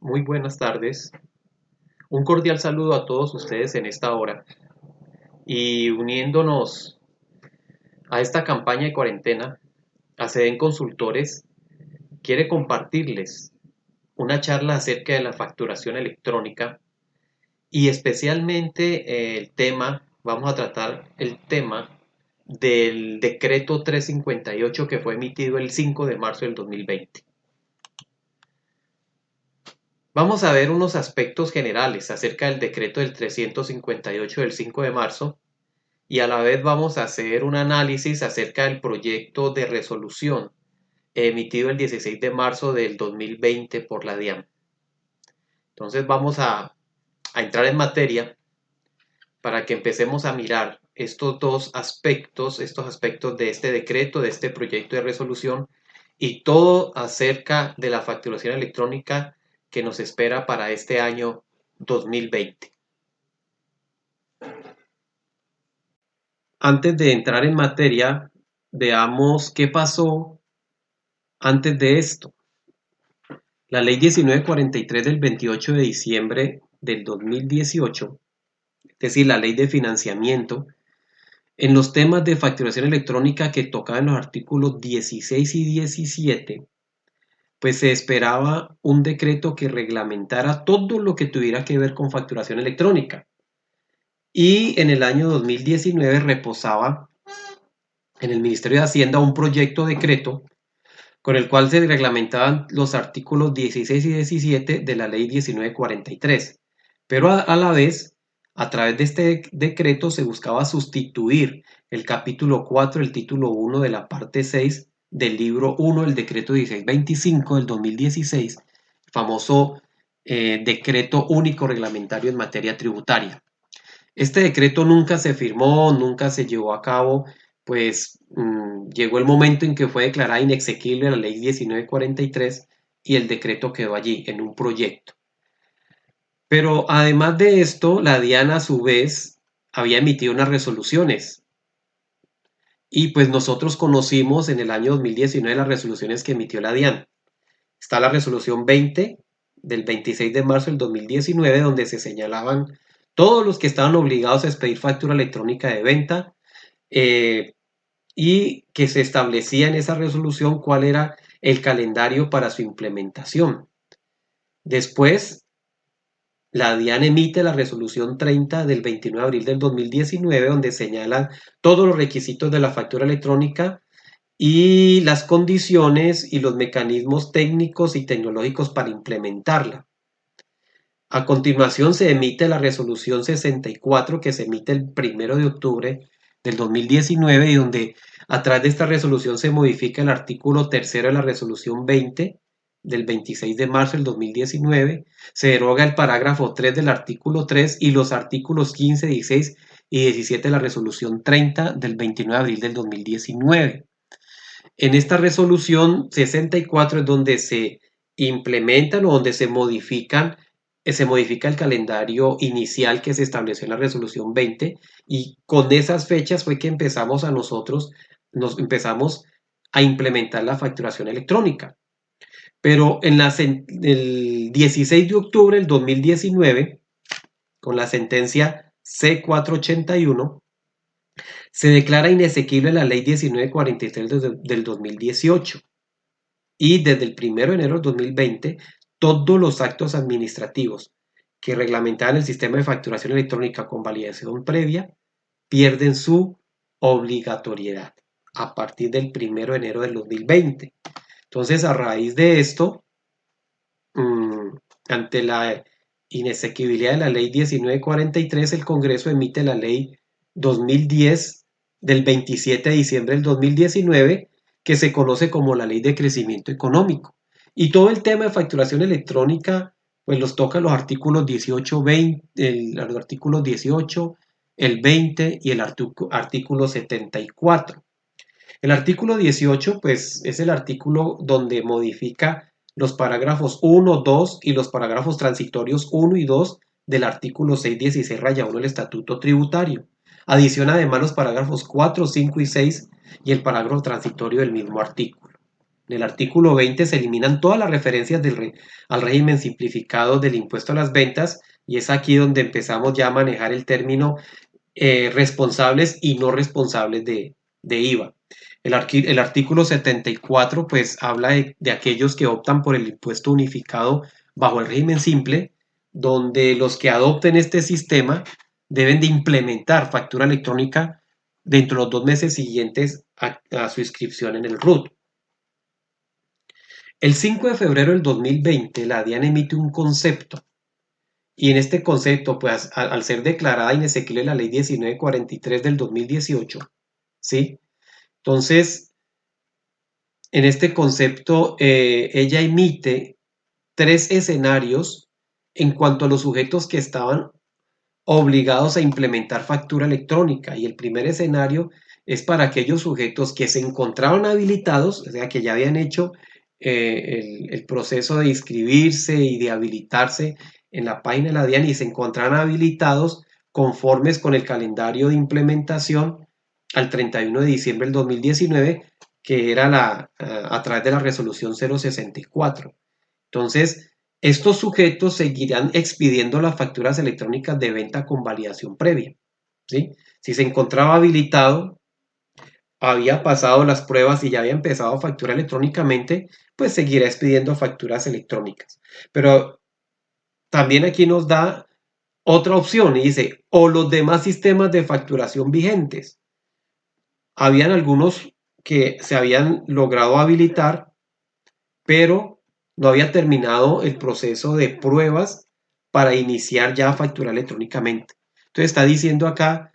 Muy buenas tardes. Un cordial saludo a todos ustedes en esta hora. Y uniéndonos a esta campaña de cuarentena, ACDEN Consultores quiere compartirles una charla acerca de la facturación electrónica y especialmente vamos a tratar el tema del decreto 358 que fue emitido el 5 de marzo del 2020. Vamos a ver unos aspectos generales acerca del decreto del 358 del 5 de marzo y a la vez vamos a hacer un análisis acerca del proyecto de resolución emitido el 16 de marzo del 2020 por la DIAN. Entonces vamos a entrar en materia para que empecemos a mirar estos aspectos de este decreto, de este proyecto de resolución y todo acerca de la facturación electrónica que nos espera para este año 2020. Antes de entrar en materia, veamos qué pasó antes de esto. La ley 1943 del 28 de diciembre del 2018, es decir, la ley de financiamiento, en los temas de facturación electrónica que tocaban los artículos 16 y 17, pues se esperaba un decreto que reglamentara todo lo que tuviera que ver con facturación electrónica. Y en el año 2019 reposaba en el Ministerio de Hacienda un proyecto de decreto con el cual se reglamentaban los artículos 16 y 17 de la ley 1943. Pero a la vez, a través de este decreto se buscaba sustituir el capítulo 4, el título 1 de la parte 6 del libro 1 del decreto 1625 del 2016, famoso decreto único reglamentario en materia tributaria. Este decreto nunca se firmó, nunca se llevó a cabo, pues llegó el momento en que fue declarada inexequible la ley 1943 y el decreto quedó allí en un proyecto. Pero además de esto, la DIAN a su vez había emitido unas resoluciones y pues nosotros conocimos en el año 2019 las resoluciones que emitió la DIAN. Está la resolución 20 del 26 de marzo del 2019 donde se señalaban todos los que estaban obligados a expedir factura electrónica de venta y que se establecía en esa resolución cuál era el calendario para su implementación. Después, la DIAN emite la resolución 30 del 29 de abril del 2019 donde señalan todos los requisitos de la factura electrónica y las condiciones y los mecanismos técnicos y tecnológicos para implementarla. A continuación se emite la resolución 64 que se emite el 1 de octubre del 2019 y donde a través de esta resolución se modifica el artículo 3 de la resolución 20 del 26 de marzo del 2019, se deroga el parágrafo 3 del artículo 3 y los artículos 15, 16 y 17 de la resolución 30 del 29 de abril del 2019. En esta resolución 64 es donde se implementan o donde se modifica el calendario inicial que se estableció en la resolución 20 y con esas fechas fue que nos empezamos a implementar la facturación electrónica. Pero el 16 de octubre del 2019, con la sentencia C481, se declara inexequible la ley 1943 del 2018 y desde el 1 de enero del 2020 todos los actos administrativos que reglamentaban el sistema de facturación electrónica con validación previa pierden su obligatoriedad a partir del 1 de enero del 2020. Entonces, a raíz de esto, ante la inexequibilidad de la ley 1943, el Congreso emite la ley 2010 del 27 de diciembre del 2019, que se conoce como la Ley de Crecimiento Económico. Y todo el tema de facturación electrónica, pues los toca los artículos 18, 20, los artículos 18, el 20 y el artículo 74. El artículo 18, pues es el artículo donde modifica los parágrafos 1, 2 y los parágrafos transitorios 1 y 2 del artículo 616-1 del Estatuto Tributario. Adiciona además los parágrafos 4, 5 y 6 y el parágrafo transitorio del mismo artículo. En el artículo 20 se eliminan todas las referencias al régimen simplificado del impuesto a las ventas y es aquí donde empezamos ya a manejar el término responsables y no responsables de IVA. El artículo 74 pues habla de aquellos que optan por el impuesto unificado bajo el régimen simple, donde los que adopten este sistema deben de implementar factura electrónica dentro de los 2 meses siguientes a su inscripción en el RUT. El 5 de febrero del 2020 la DIAN emite un concepto y en este concepto, pues al ser declarada inexequible la ley 1943 del 2018, ¿sí? Entonces, en este concepto, ella emite 3 escenarios en cuanto a los sujetos que estaban obligados a implementar factura electrónica. Y el primer escenario es para aquellos sujetos que se encontraban habilitados, o sea, que ya habían hecho el proceso de inscribirse y de habilitarse en la página de la DIAN y se encontraban habilitados conformes con el calendario de implementación al 31 de diciembre del 2019, que era a través de la resolución 064. Entonces, estos sujetos seguirán expidiendo las facturas electrónicas de venta con validación previa, ¿sí? Si se encontraba habilitado, había pasado las pruebas y ya había empezado a facturar electrónicamente, pues seguirá expidiendo facturas electrónicas. Pero también aquí nos da otra opción y dice, o los demás sistemas de facturación vigentes. Habían algunos que se habían logrado habilitar, pero no había terminado el proceso de pruebas para iniciar ya a facturar electrónicamente. Entonces está diciendo acá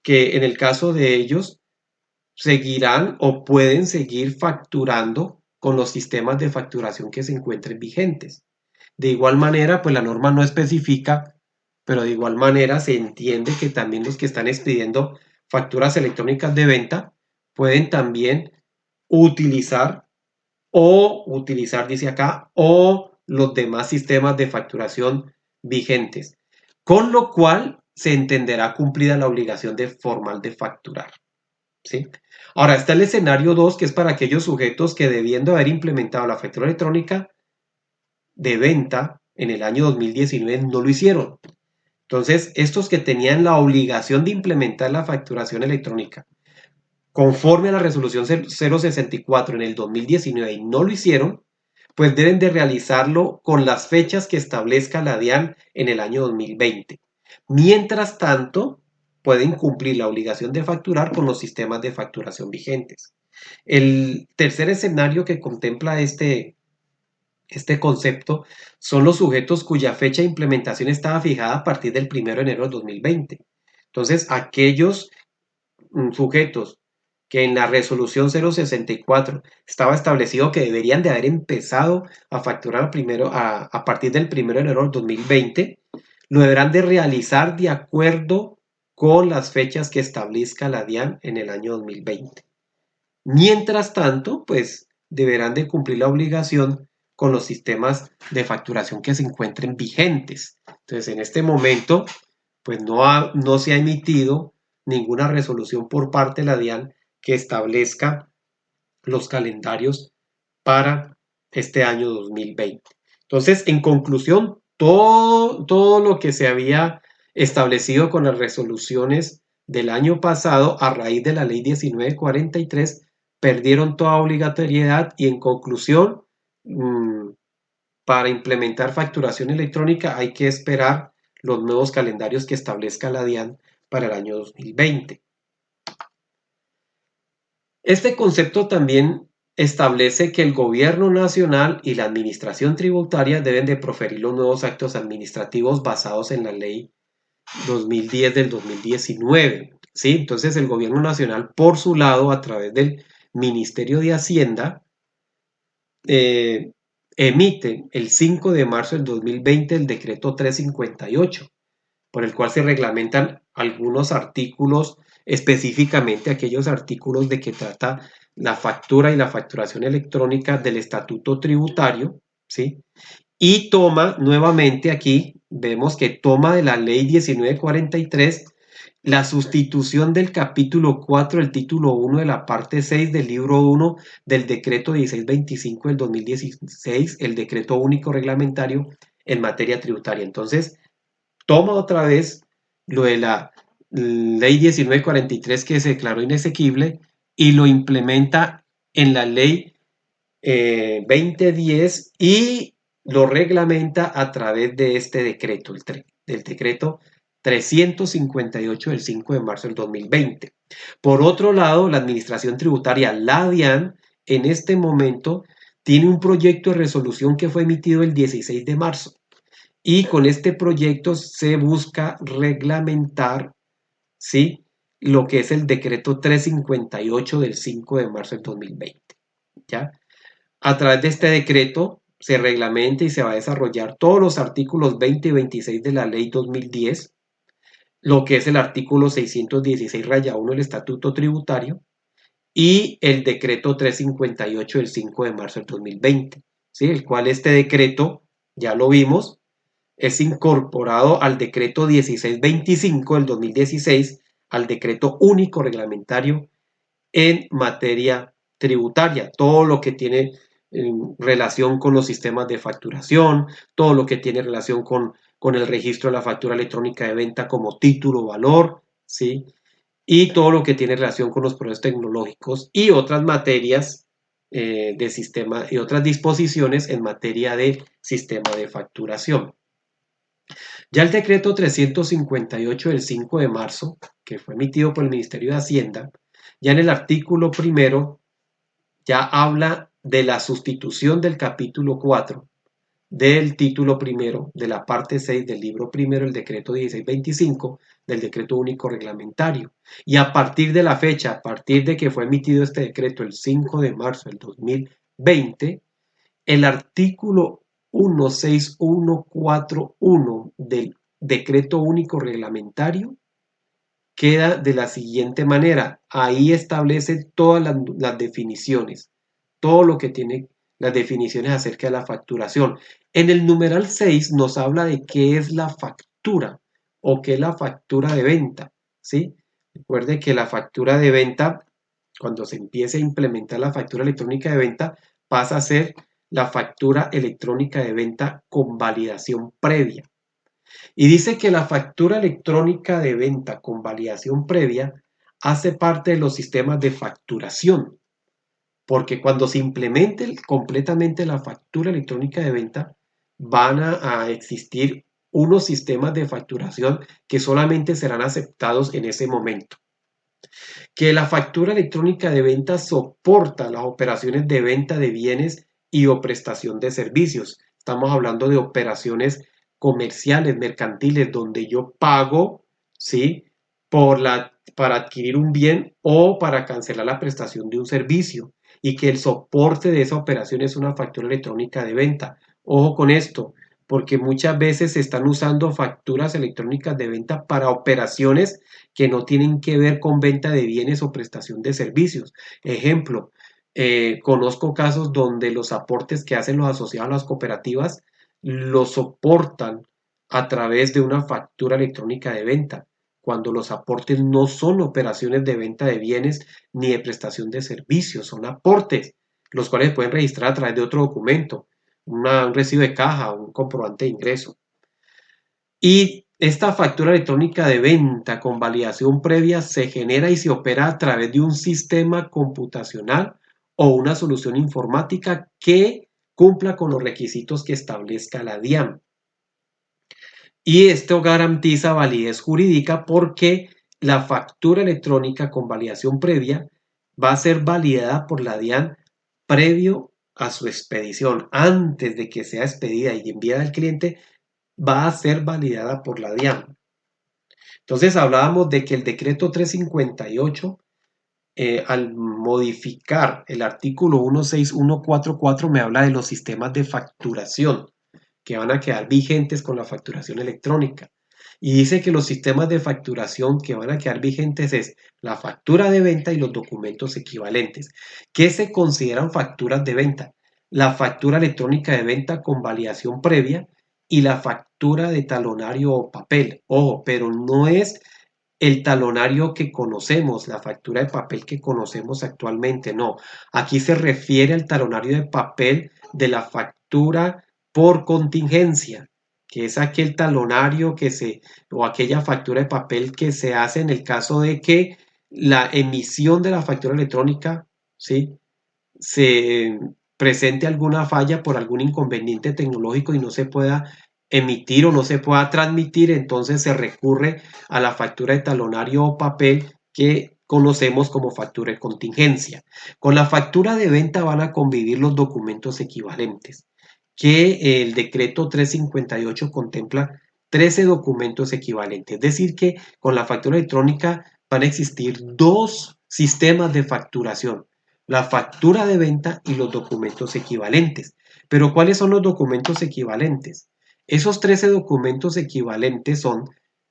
que en el caso de ellos seguirán o pueden seguir facturando con los sistemas de facturación que se encuentren vigentes. De igual manera, pues la norma no especifica, pero de igual manera se entiende que también los que están expidiendo facturas electrónicas de venta pueden también utilizar dice acá, o los demás sistemas de facturación vigentes, con lo cual se entenderá cumplida la obligación formal de facturar. ¿Sí? Ahora está el escenario 2, que es para aquellos sujetos que debiendo haber implementado la factura electrónica de venta en el año 2019 no lo hicieron. Entonces, estos que tenían la obligación de implementar la facturación electrónica conforme a la resolución 064 en el 2019 y no lo hicieron, pues deben de realizarlo con las fechas que establezca la DIAN en el año 2020. Mientras tanto, pueden cumplir la obligación de facturar con los sistemas de facturación vigentes. El tercer escenario que contempla este concepto son los sujetos cuya fecha de implementación estaba fijada a partir del 1 de enero de 2020. Entonces, aquellos sujetos que en la resolución 064 estaba establecido que deberían de haber empezado a facturar a partir del 1 de enero del 2020, lo deberán de realizar de acuerdo con las fechas que establezca la DIAN en el año 2020. Mientras tanto, pues deberán de cumplir la obligación con los sistemas de facturación que se encuentren vigentes. Entonces, en este momento, pues no se ha emitido ninguna resolución por parte de la DIAN que establezca los calendarios para este año 2020. Entonces, en conclusión, todo lo que se había establecido con las resoluciones del año pasado a raíz de la ley 1943 perdieron toda obligatoriedad y en conclusión, para implementar facturación electrónica hay que esperar los nuevos calendarios que establezca la DIAN para el año 2020. Este concepto también establece que el gobierno nacional y la administración tributaria deben de proferir los nuevos actos administrativos basados en la ley 2010 del 2019. ¿Sí? Entonces el gobierno nacional, por su lado, a través del Ministerio de Hacienda, emite el 5 de marzo del 2020 el decreto 358, por el cual se reglamentan algunos artículos, específicamente aquellos artículos de que trata la factura y la facturación electrónica del estatuto tributario, ¿sí? Y toma nuevamente aquí, vemos que toma de la ley 1943 la sustitución del capítulo 4 del título 1 de la parte 6 del libro 1 del decreto 1625 del 2016, el decreto único reglamentario en materia tributaria. Entonces, toma otra vez lo de la ley 1943 que se declaró inexequible y lo implementa en la ley 2010 y lo reglamenta a través de este decreto, del decreto 358 del 5 de marzo del 2020. Por otro lado, la Administración Tributaria, la DIAN, en este momento tiene un proyecto de resolución que fue emitido el 16 de marzo y con este proyecto se busca reglamentar, ¿sí?, lo que es el decreto 358 del 5 de marzo del 2020. ¿Ya? A través de este decreto se reglamenta y se va a desarrollar todos los artículos 20 y 26 de la ley 2010, lo que es el artículo 616-1 del Estatuto Tributario y el decreto 358 del 5 de marzo del 2020, ¿sí? El cual este decreto, ya lo vimos, es incorporado al decreto 1625 del 2016, al decreto único reglamentario en materia tributaria, todo lo que tiene relación con los sistemas de facturación, todo lo que tiene relación con el registro de la factura electrónica de venta como título valor, ¿sí? Y todo lo que tiene relación con los procesos tecnológicos y otras materias de sistema y otras disposiciones en materia de sistema de facturación. Ya el decreto 358 del 5 de marzo, que fue emitido por el Ministerio de Hacienda, ya en el artículo primero ya habla de la sustitución del capítulo 4 del título primero de la parte 6 del libro primero, el decreto 1625 del decreto único reglamentario. Y a partir de la fecha, a partir de que fue emitido este decreto el 5 de marzo del 2020, el artículo 16141 del decreto único reglamentario queda de la siguiente manera. Ahí establece todas las definiciones, todo lo que tiene las definiciones acerca de la facturación. En el numeral 6 nos habla de qué es la factura o qué es la factura de venta, ¿sí? Recuerde que la factura de venta, cuando se empiece a implementar la factura electrónica de venta, pasa a ser la factura electrónica de venta con validación previa. Y dice que la factura electrónica de venta con validación previa hace parte de los sistemas de facturación, porque cuando se implemente completamente la factura electrónica de venta, van a existir unos sistemas de facturación que solamente serán aceptados en ese momento. Que la factura electrónica de venta soporta las operaciones de venta de bienes y o prestación de servicios. Estamos hablando de operaciones comerciales, mercantiles, donde yo pago, ¿sí?, para adquirir un bien o para cancelar la prestación de un servicio y que el soporte de esa operación es una factura electrónica de venta. Ojo con esto, porque muchas veces se están usando facturas electrónicas de venta para operaciones que no tienen que ver con venta de bienes o prestación de servicios. Ejemplo, conozco casos donde los aportes que hacen los asociados a las cooperativas los soportan a través de una factura electrónica de venta, cuando los aportes no son operaciones de venta de bienes ni de prestación de servicios, son aportes, los cuales pueden registrar a través de otro documento, un recibo de caja, un comprobante de ingreso. Y esta factura electrónica de venta con validación previa se genera y se opera a través de un sistema computacional o una solución informática que cumpla con los requisitos que establezca la DIAN. Y esto garantiza validez jurídica porque la factura electrónica con validación previa va a ser validada por la DIAN previo a su expedición. Antes de que sea expedida y enviada al cliente, va a ser validada por la DIAN. Entonces hablábamos de que el decreto 358, al modificar el artículo 16144, me habla de los sistemas de facturación que van a quedar vigentes con la facturación electrónica. Y dice que los sistemas de facturación que van a quedar vigentes es la factura de venta y los documentos equivalentes. ¿Qué se consideran facturas de venta? La factura electrónica de venta con validación previa y la factura de talonario o papel. Ojo, pero no es el talonario que conocemos, la factura de papel que conocemos actualmente, no. Aquí se refiere al talonario de papel de la factura por contingencia, que es aquel talonario o aquella factura de papel que se hace en el caso de que la emisión de la factura electrónica, ¿sí?, se presente alguna falla por algún inconveniente tecnológico y no se pueda emitir o no se pueda transmitir, entonces se recurre a la factura de talonario o papel que conocemos como factura de contingencia. Con la factura de venta van a convivir los documentos equivalentes, que el decreto 358 contempla 13 documentos equivalentes. Es decir, que con la factura electrónica van a existir dos sistemas de facturación: la factura de venta y los documentos equivalentes. Pero ¿cuáles son los documentos equivalentes? Esos 13 documentos equivalentes son: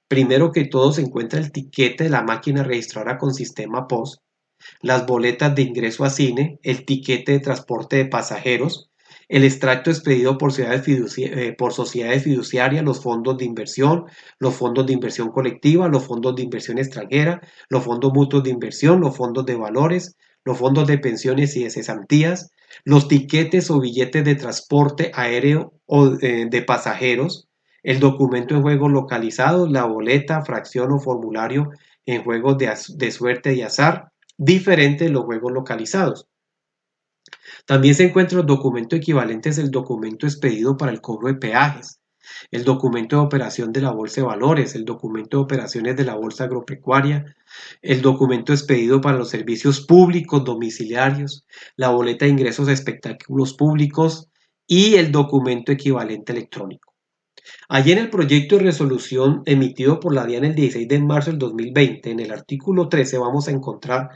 primero que todo se encuentra el tiquete de la máquina registradora con sistema POS, las boletas de ingreso a cine, el tiquete de transporte de pasajeros, el extracto expedido por sociedades fiduciarias, los fondos de inversión, los fondos de inversión colectiva, los fondos de inversión extranjera, los fondos mutuos de inversión, los fondos de valores, los fondos de pensiones y de cesantías, los tiquetes o billetes de transporte aéreo o de pasajeros, el documento en juegos localizados, la boleta, fracción o formulario en juegos de suerte y azar, diferente de los juegos localizados. También se encuentran los documentos equivalentes del documento expedido para el cobro de peajes, el documento de operación de la Bolsa de Valores, el documento de operaciones de la Bolsa Agropecuaria, el documento expedido para los servicios públicos domiciliarios, la boleta de ingresos a espectáculos públicos y el documento equivalente electrónico. Allí en el proyecto de resolución emitido por la DIAN el 16 de marzo del 2020, en el artículo 13 vamos a encontrar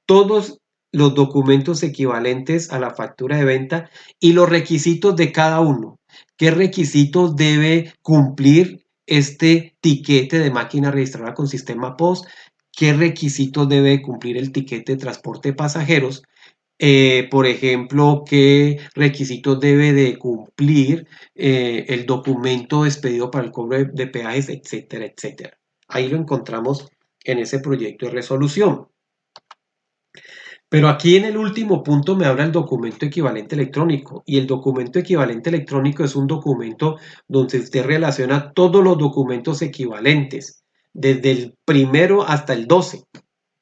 todos los documentos equivalentes a la factura de venta y los requisitos de cada uno. ¿Qué requisitos debe cumplir este tiquete de máquina registrada con sistema POS? ¿Qué requisitos debe cumplir el tiquete de transporte de pasajeros? Por ejemplo, qué requisitos debe de cumplir el documento expedido para el cobro de peajes, etcétera, etcétera. Ahí lo encontramos en ese proyecto de resolución. Pero aquí en el último punto me habla el documento equivalente electrónico, y el documento equivalente electrónico es un documento donde usted relaciona todos los documentos equivalentes, desde el primero hasta el 12,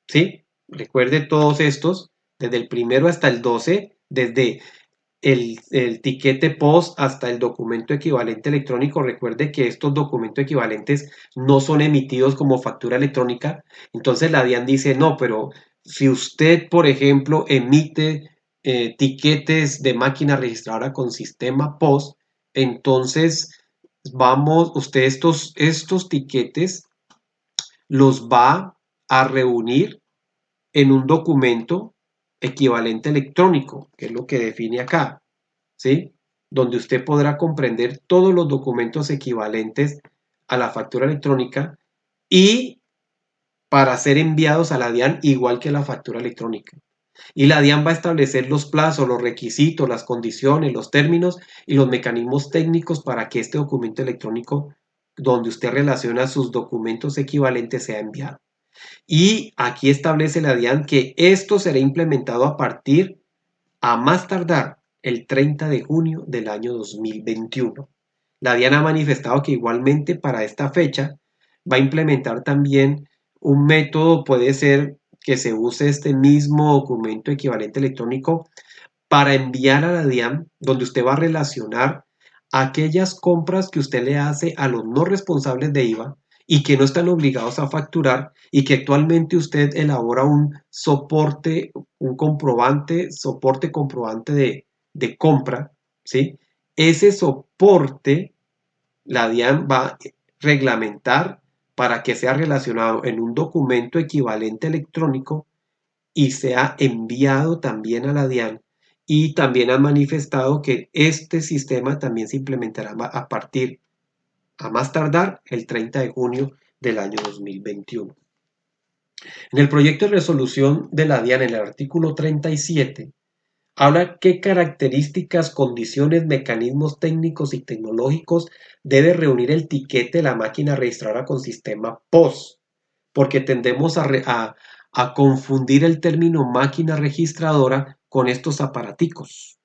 ¿sí? Recuerde todos estos, desde el primero hasta el 12, desde el tiquete POS hasta el documento equivalente electrónico. Recuerde que estos documentos equivalentes no son emitidos como factura electrónica. Entonces la DIAN dice, no, pero si usted, por ejemplo, emite tiquetes de máquina registradora con sistema POS, entonces usted estos tiquetes los va a reunir en un documento equivalente electrónico, que es lo que define acá, ¿sí? Donde usted podrá comprender todos los documentos equivalentes a la factura electrónica y para ser enviados a la DIAN igual que la factura electrónica. Y la DIAN va a establecer los plazos, los requisitos, las condiciones, los términos y los mecanismos técnicos para que este documento electrónico, donde usted relaciona sus documentos equivalentes, sea enviado. Y aquí establece la DIAN que esto será implementado a más tardar el 30 de junio del año 2021. La DIAN ha manifestado que igualmente para esta fecha va a implementar también un método, puede ser que se use este mismo documento equivalente electrónico para enviar a la DIAN, donde usted va a relacionar aquellas compras que usted le hace a los no responsables de IVA y que no están obligados a facturar, y que actualmente usted elabora un soporte comprobante de compra, ¿sí? Ese soporte la DIAN va a reglamentar para que sea relacionado en un documento equivalente electrónico y sea enviado también a la DIAN. Y también han manifestado que este sistema también se implementará a más tardar el 30 de junio del año 2021. En el proyecto de resolución de la DIAN, en el artículo 37, habla qué características, condiciones, mecanismos técnicos y tecnológicos debe reunir el tiquete de la máquina registradora con sistema POS porque tendemos a confundir el término máquina registradora con estos aparaticos.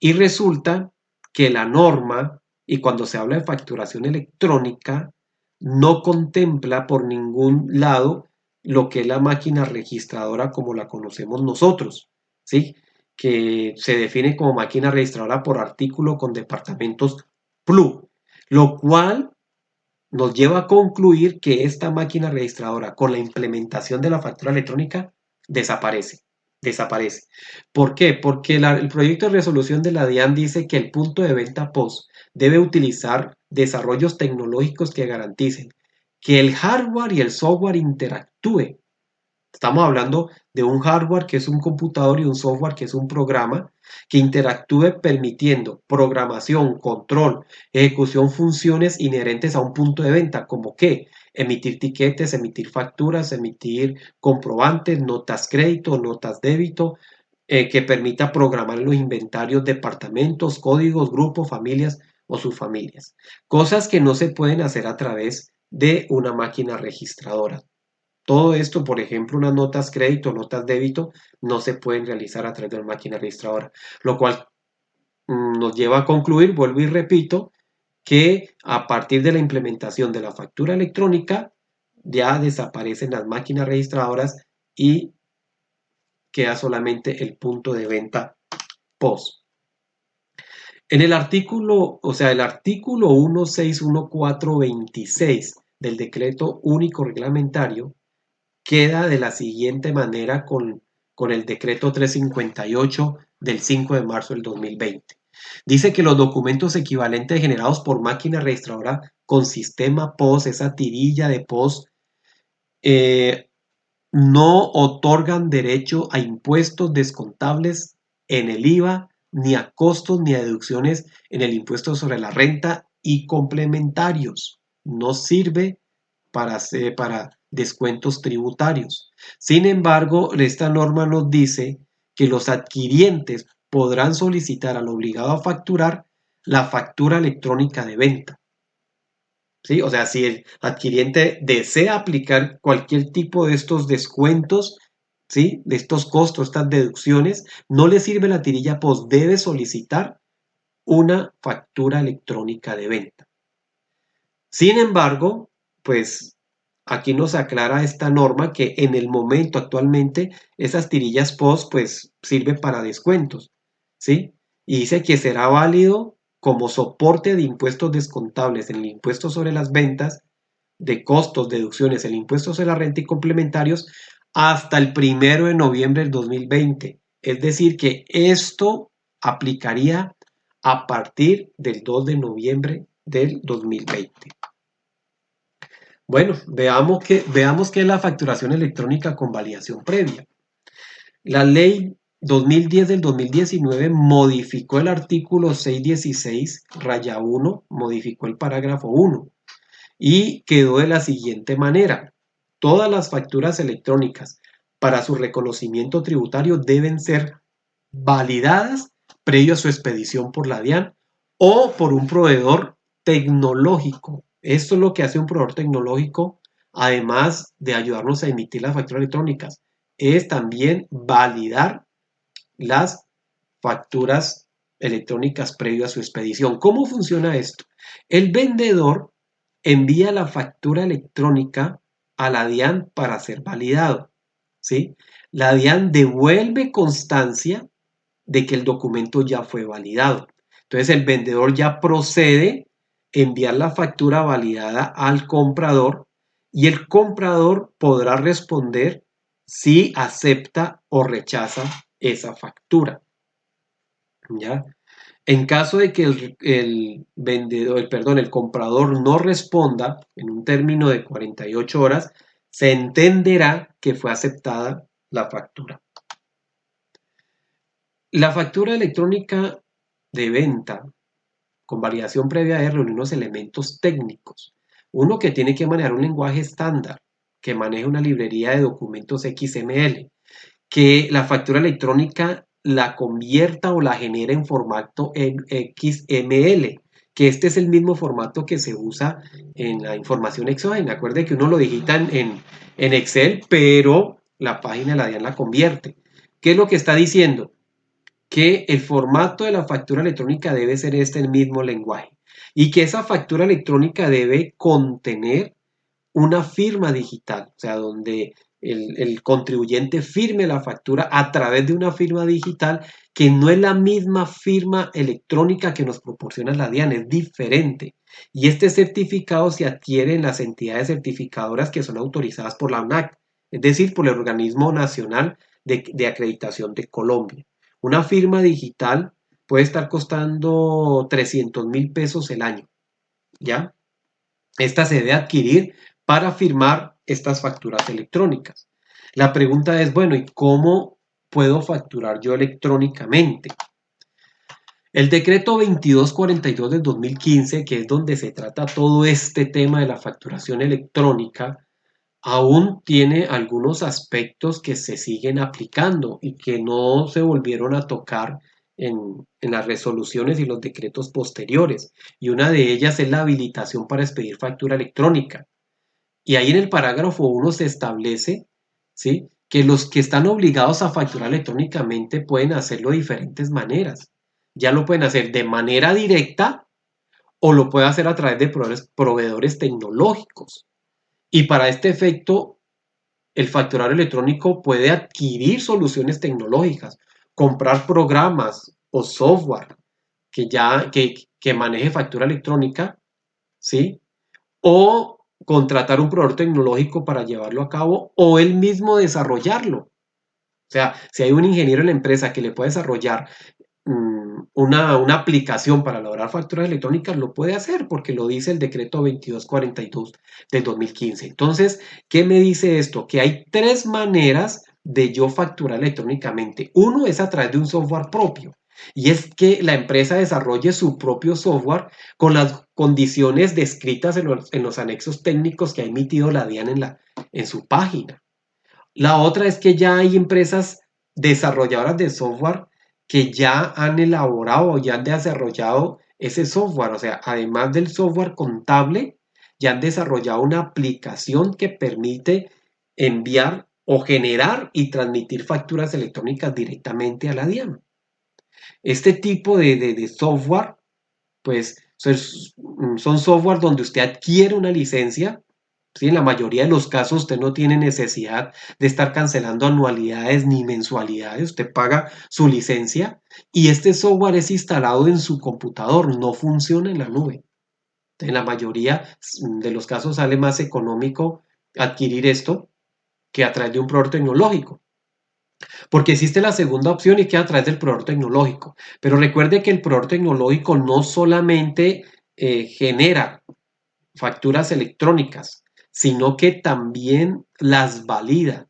Y resulta que la norma, y cuando se habla de facturación electrónica, no contempla por ningún lado lo que es la máquina registradora como la conocemos nosotros, ¿sí? Que se define como máquina registradora por artículo con departamentos PLU, lo cual nos lleva a concluir que esta máquina registradora con la implementación de la factura electrónica desaparece. Desaparece. ¿Por qué? Porque el proyecto de resolución de la DIAN dice que el punto de venta POS debe utilizar desarrollos tecnológicos que garanticen que el hardware y el software interactúen. Estamos hablando de un hardware que es un computador y un software que es un programa que interactúe permitiendo programación, control, ejecución, funciones inherentes a un punto de venta, como que emitir tiquetes, emitir facturas, emitir comprobantes, notas crédito, notas débito, que permita programar los inventarios, departamentos, códigos, grupos, familias o subfamilias. Cosas que no se pueden hacer a través de una máquina registradora. Todo esto, por ejemplo, unas notas crédito, notas débito, no se pueden realizar a través de una máquina registradora, lo cual nos lleva a concluir, vuelvo y repito, que a partir de la implementación de la factura electrónica ya desaparecen las máquinas registradoras y queda solamente el punto de venta POS. En el artículo, o sea, el artículo 161426 del decreto único reglamentario queda de la siguiente manera con el decreto 358 del 5 de marzo del 2020. Dice que los documentos equivalentes generados por máquina registradora con sistema POS, esa tirilla de POS, no otorgan derecho a impuestos descontables en el IVA, ni a costos ni a deducciones en el impuesto sobre la renta y complementarios. No sirve para descuentos tributarios. Sin embargo, esta norma nos dice que los adquirientes podrán solicitar al obligado a facturar la factura electrónica de venta. ¿Sí? O sea, si el adquiriente desea aplicar cualquier tipo de estos descuentos, ¿sí? De estos costos, estas deducciones, no le sirve la tirilla POS, debe solicitar una factura electrónica de venta. Sin embargo, pues aquí nos aclara esta norma que en el momento actualmente esas tirillas POS pues sirven para descuentos, ¿sí? Y dice que será válido como soporte de impuestos descontables en el impuesto sobre las ventas, de costos, deducciones, el impuesto sobre la renta y complementarios hasta el 1 de noviembre del 2020. Es decir, que esto aplicaría a partir del 2 de noviembre del 2020. Bueno, veamos qué es la facturación electrónica con validación previa. La ley 2010 del 2019 modificó el artículo 616-1, modificó el parágrafo 1 y quedó de la siguiente manera. Todas las facturas electrónicas para su reconocimiento tributario deben ser validadas previo a su expedición por la DIAN o por un proveedor tecnológico. Esto es lo que hace un proveedor tecnológico, además de ayudarnos a emitir las facturas electrónicas, es también validar las facturas electrónicas previo a su expedición. ¿Cómo funciona esto? El vendedor envía la factura electrónica a la DIAN para ser validado, ¿sí? La DIAN devuelve constancia de que el documento ya fue validado. Entonces el vendedor ya procede a enviar la factura validada al comprador y el comprador podrá responder si acepta o rechaza esa factura. ¿Ya? En caso de que el comprador no responda en un término de 48 horas, se entenderá que fue aceptada la factura. La factura electrónica de venta con validación previa de reunir unos elementos técnicos. Uno que tiene que manejar un lenguaje estándar, que maneje una librería de documentos XML, que la factura electrónica la convierta o la genere en formato XML, que este es el mismo formato que se usa en la información exógena. Acuerde que uno lo digita en Excel, pero la página de la DIAN la convierte. ¿Qué es lo que está diciendo? Que el formato de la factura electrónica debe ser el mismo lenguaje y que esa factura electrónica debe contener una firma digital, o sea, donde el contribuyente firme la factura a través de una firma digital que no es la misma firma electrónica que nos proporciona la DIAN, es diferente. Y este certificado se adquiere en las entidades certificadoras que son autorizadas por la ANAC, es decir, por el Organismo Nacional de Acreditación de Colombia. Una firma digital puede estar costando 300.000 pesos el año, ¿ya? Esta se debe adquirir para firmar estas facturas electrónicas. La pregunta es, bueno, ¿y cómo puedo facturar yo electrónicamente? El decreto 2242 del 2015, que es donde se trata todo este tema de la facturación electrónica, aún tiene algunos aspectos que se siguen aplicando y que no se volvieron a tocar en las resoluciones y los decretos posteriores. Y una de ellas es la habilitación para expedir factura electrónica. Y ahí en el parágrafo 1 se establece, ¿sí?, que los que están obligados a facturar electrónicamente pueden hacerlo de diferentes maneras. Ya lo pueden hacer de manera directa o lo pueden hacer a través de proveedores tecnológicos. Y para este efecto, el facturado electrónico puede adquirir soluciones tecnológicas, comprar programas o software que maneje factura electrónica, ¿sí? O contratar un proveedor tecnológico para llevarlo a cabo o él mismo desarrollarlo. O sea, si hay un ingeniero en la empresa que le puede desarrollar una aplicación para elaborar facturas electrónicas, lo puede hacer porque lo dice el decreto 2242 del 2015. Entonces, ¿qué me dice esto? Que hay tres maneras de yo facturar electrónicamente. Uno es a través de un software propio y es que la empresa desarrolle su propio software con las condiciones descritas en los anexos técnicos que ha emitido la DIAN en su página. La otra es que ya hay empresas desarrolladoras de software que ya han elaborado o ya han desarrollado ese software. O sea, además del software contable, ya han desarrollado una aplicación que permite enviar o generar y transmitir facturas electrónicas directamente a la DIAN. Este tipo de software, pues son software donde usted adquiere una licencia. ¿Sí? En la mayoría de los casos usted no tiene necesidad de estar cancelando anualidades ni mensualidades, usted paga su licencia y este software es instalado en su computador, no funciona en la nube. En la mayoría de los casos sale más económico adquirir esto que a través de un proveedor tecnológico. Porque existe la segunda opción y que a través del proveedor tecnológico. Pero recuerde que el proveedor tecnológico no solamente genera facturas electrónicas, sino que también las valida,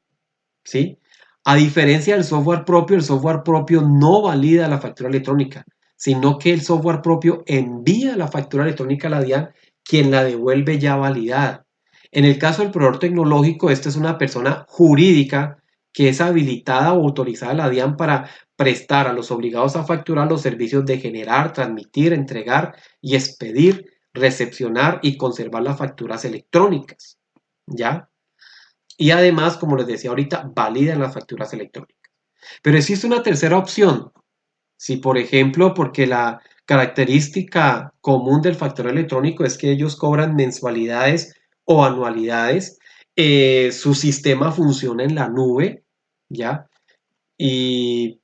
¿sí? A diferencia del software propio, el software propio no valida la factura electrónica, sino que el software propio envía la factura electrónica a la DIAN, quien la devuelve ya validada. En el caso del proveedor tecnológico, esta es una persona jurídica que es habilitada o autorizada a la DIAN para prestar a los obligados a facturar los servicios de generar, transmitir, entregar y expedir, recepcionar y conservar las facturas electrónicas, ¿ya? Y además, como les decía ahorita, validan las facturas electrónicas. Pero existe una tercera opción. Si, por ejemplo, porque la característica común del factor electrónico es que ellos cobran mensualidades o anualidades, su sistema funciona en la nube, ¿ya? Y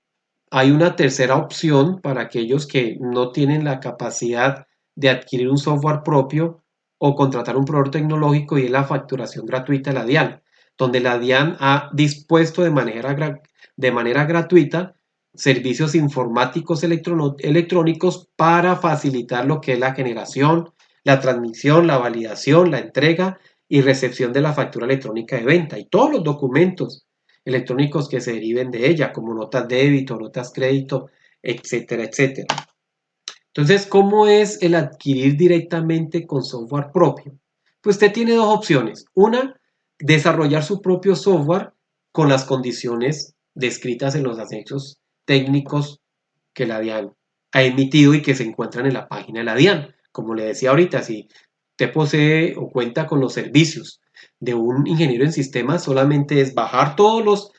hay una tercera opción para aquellos que no tienen la capacidad de adquirir un software propio o contratar un proveedor tecnológico y es la facturación gratuita de la DIAN, donde la DIAN ha dispuesto de manera gratuita servicios informáticos electrónicos para facilitar lo que es la generación, la transmisión, la validación, la entrega y recepción de la factura electrónica de venta y todos los documentos electrónicos que se deriven de ella, como notas débito, notas crédito, etcétera, etcétera. Entonces, ¿cómo es el adquirir directamente con software propio? Pues usted tiene dos opciones. Una, desarrollar su propio software con las condiciones descritas en los anexos técnicos que la DIAN ha emitido y que se encuentran en la página de la DIAN, como le decía ahorita, si usted posee o cuenta con los servicios de un ingeniero en sistemas, solamente es bajar todos los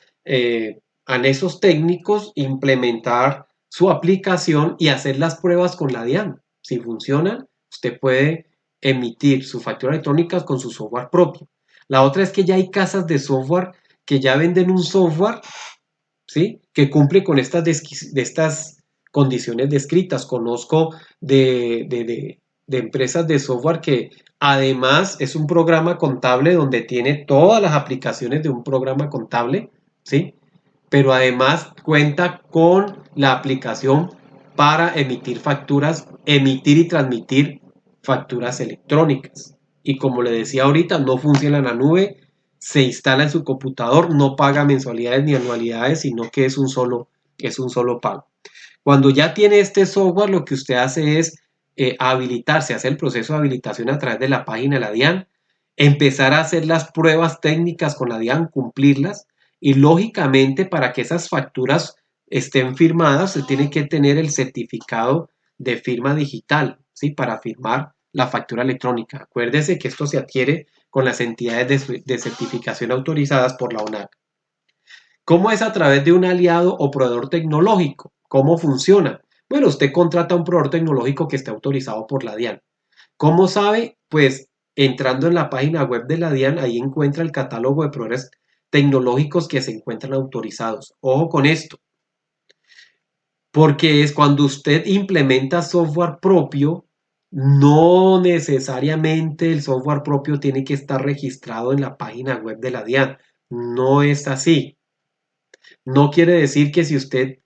anexos técnicos, implementar su aplicación y hacer las pruebas con la DIAN. Si funcionan, usted puede emitir su factura electrónica con su software propio. La otra es que ya hay casas de software que ya venden un software, ¿sí?, que cumple con estas condiciones descritas. Conozco de empresas de software que además es un programa contable donde tiene todas las aplicaciones de un programa contable, ¿sí?, pero además cuenta con la aplicación para emitir facturas, emitir y transmitir facturas electrónicas. Y como le decía ahorita, no funciona en la nube, se instala en su computador, no paga mensualidades ni anualidades, sino que es un solo pago. Cuando ya tiene este software, lo que usted hace es habilitarse, hacer el proceso de habilitación a través de la página de la DIAN, empezar a hacer las pruebas técnicas con la DIAN, cumplirlas, y lógicamente para que esas facturas estén firmadas, se tiene que tener el certificado de firma digital, ¿sí?, para firmar la factura electrónica. Acuérdese que esto se adquiere con las entidades de certificación autorizadas por la ONAC. ¿Cómo es a través de un aliado o proveedor tecnológico? ¿Cómo funciona? Bueno, usted contrata a un proveedor tecnológico que esté autorizado por la DIAN. ¿Cómo sabe? Pues entrando en la página web de la DIAN, ahí encuentra el catálogo de proveedores tecnológicos que se encuentran autorizados. Ojo con esto, porque es cuando usted implementa software propio, no necesariamente el software propio tiene que estar registrado en la página web de la DIAN. No es así. No quiere decir que si usted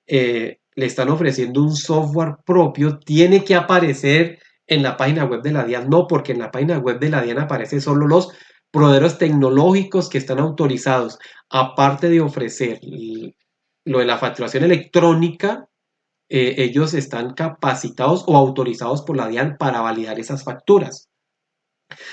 le están ofreciendo un software propio, tiene que aparecer en la página web de la DIAN. No, porque en la página web de la DIAN aparecen solo los proveedores tecnológicos que están autorizados. Aparte de ofrecer lo de la facturación electrónica, ellos están capacitados o autorizados por la DIAN para validar esas facturas.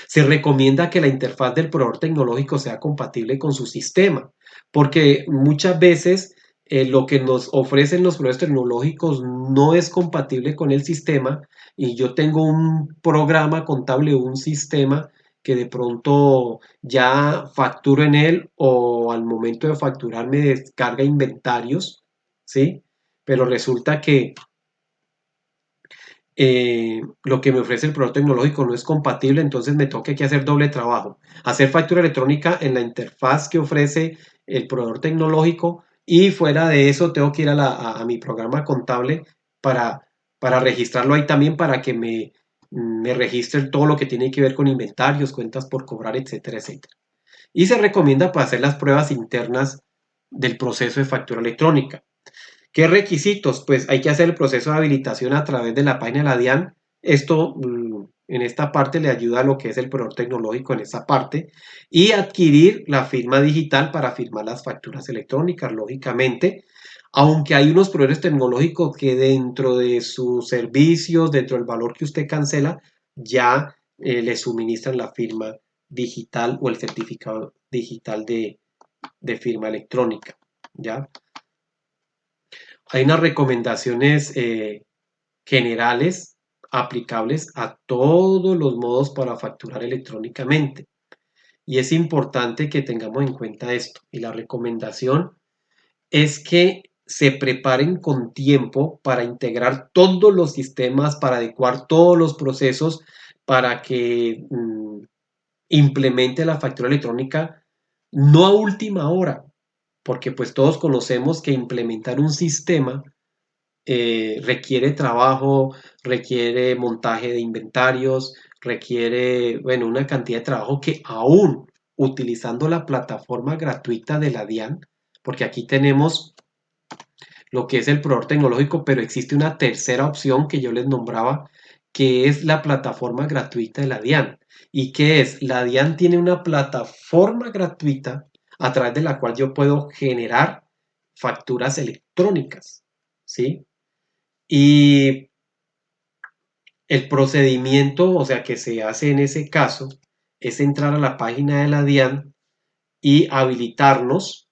Se recomienda que la interfaz del proveedor tecnológico sea compatible con su sistema, porque muchas veces lo que nos ofrecen los proveedores tecnológicos no es compatible con el sistema, y yo tengo un programa contable o un sistema que de pronto ya facturo en él, o al momento de facturar me descarga inventarios, ¿sí? Pero resulta que lo que me ofrece el proveedor tecnológico no es compatible, entonces me toca que hacer doble trabajo: hacer factura electrónica en la interfaz que ofrece el proveedor tecnológico, y fuera de eso tengo que ir a mi programa contable para, para registrarlo ahí también, para que me registre todo lo que tiene que ver con inventarios, cuentas por cobrar, etcétera, etcétera. Y se recomienda para hacer las pruebas internas del proceso de factura electrónica. ¿Qué requisitos? Pues hay que hacer el proceso de habilitación a través de la página de la DIAN. Esto en esta parte le ayuda a lo que es el proveedor tecnológico en esa parte, y adquirir la firma digital para firmar las facturas electrónicas, lógicamente. Aunque hay unos proveedores tecnológicos que dentro de sus servicios, dentro del valor que usted cancela, ya le suministran la firma digital o el certificado digital de firma electrónica, ¿ya? Hay unas recomendaciones generales aplicables a todos los modos para facturar electrónicamente. Y es importante que tengamos en cuenta esto. Y la recomendación es que se preparen con tiempo para integrar todos los sistemas, para adecuar todos los procesos, para que implemente la factura electrónica no a última hora, porque pues todos conocemos que implementar un sistema requiere trabajo, requiere montaje de inventarios, requiere, bueno, una cantidad de trabajo que aún utilizando la plataforma gratuita de la DIAN, porque aquí tenemos lo que es el proveedor tecnológico, pero existe una tercera opción que yo les nombraba, que es la plataforma gratuita de la DIAN. ¿Y qué es? La DIAN tiene una plataforma gratuita a través de la cual yo puedo generar facturas electrónicas, ¿sí? Y el procedimiento, o sea, que se hace en ese caso, es entrar a la página de la DIAN y habilitarnos,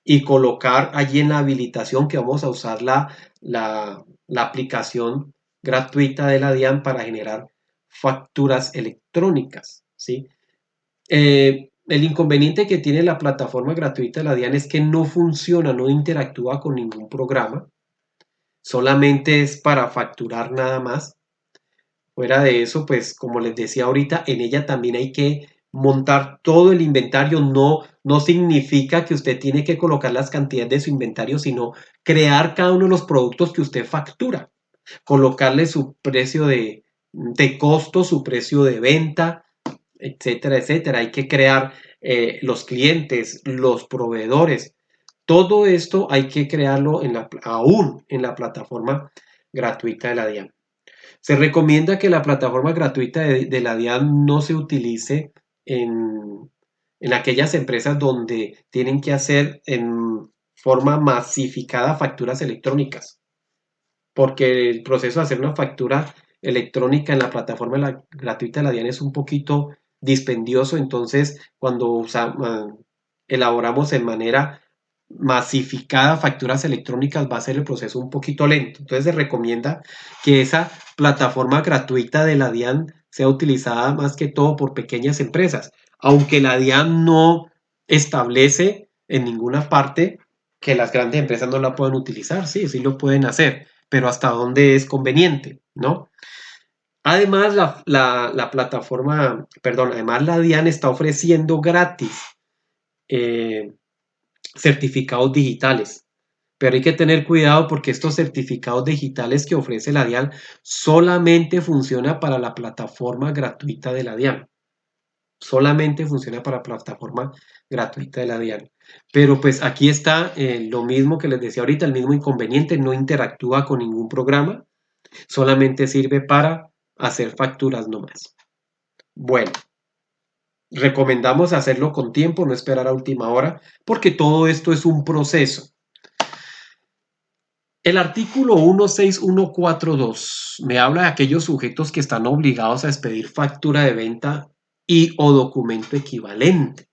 y colocar allí en la habilitación que vamos a usar la aplicación gratuita de la DIAN para generar facturas electrónicas, ¿sí? El inconveniente que tiene la plataforma gratuita de la DIAN es que no funciona, no interactúa con ningún programa, solamente es para facturar nada más. Fuera de eso, pues como les decía ahorita, en ella también hay que montar todo el inventario. No significa que usted tiene que colocar las cantidades de su inventario, sino crear cada uno de los productos que usted factura, colocarle su precio de costo, su precio de venta, etcétera, etcétera. Hay que crear los clientes, los proveedores. Todo esto hay que crearlo aún en la plataforma gratuita de la DIAN. Se recomienda que la plataforma gratuita de la DIAN no se utilice en aquellas empresas donde tienen que hacer en forma masificada facturas electrónicas, porque el proceso de hacer una factura electrónica en la plataforma gratuita de la DIAN es un poquito dispendioso. Entonces cuando elaboramos en manera masificada facturas electrónicas va a ser el proceso un poquito lento. Entonces se recomienda que esa plataforma gratuita de la DIAN sea utilizada más que todo por pequeñas empresas, aunque la DIAN no establece en ninguna parte que las grandes empresas no la puedan utilizar. Sí, sí lo pueden hacer, pero hasta dónde es conveniente, ¿no? Además, la plataforma, perdón, además la DIAN está ofreciendo gratis eh, certificados digitales. Pero hay que tener cuidado porque estos certificados digitales que ofrece la DIAN solamente funciona para la plataforma gratuita de la DIAN. Solamente funciona para la plataforma gratuita de la DIAN. Pero pues aquí está lo mismo que les decía ahorita, el mismo inconveniente, no interactúa con ningún programa, solamente sirve para hacer facturas nomás. Bueno, recomendamos hacerlo con tiempo, no esperar a última hora, porque todo esto es un proceso. El artículo 16142 me habla de aquellos sujetos que están obligados a expedir factura de venta y o documento equivalente.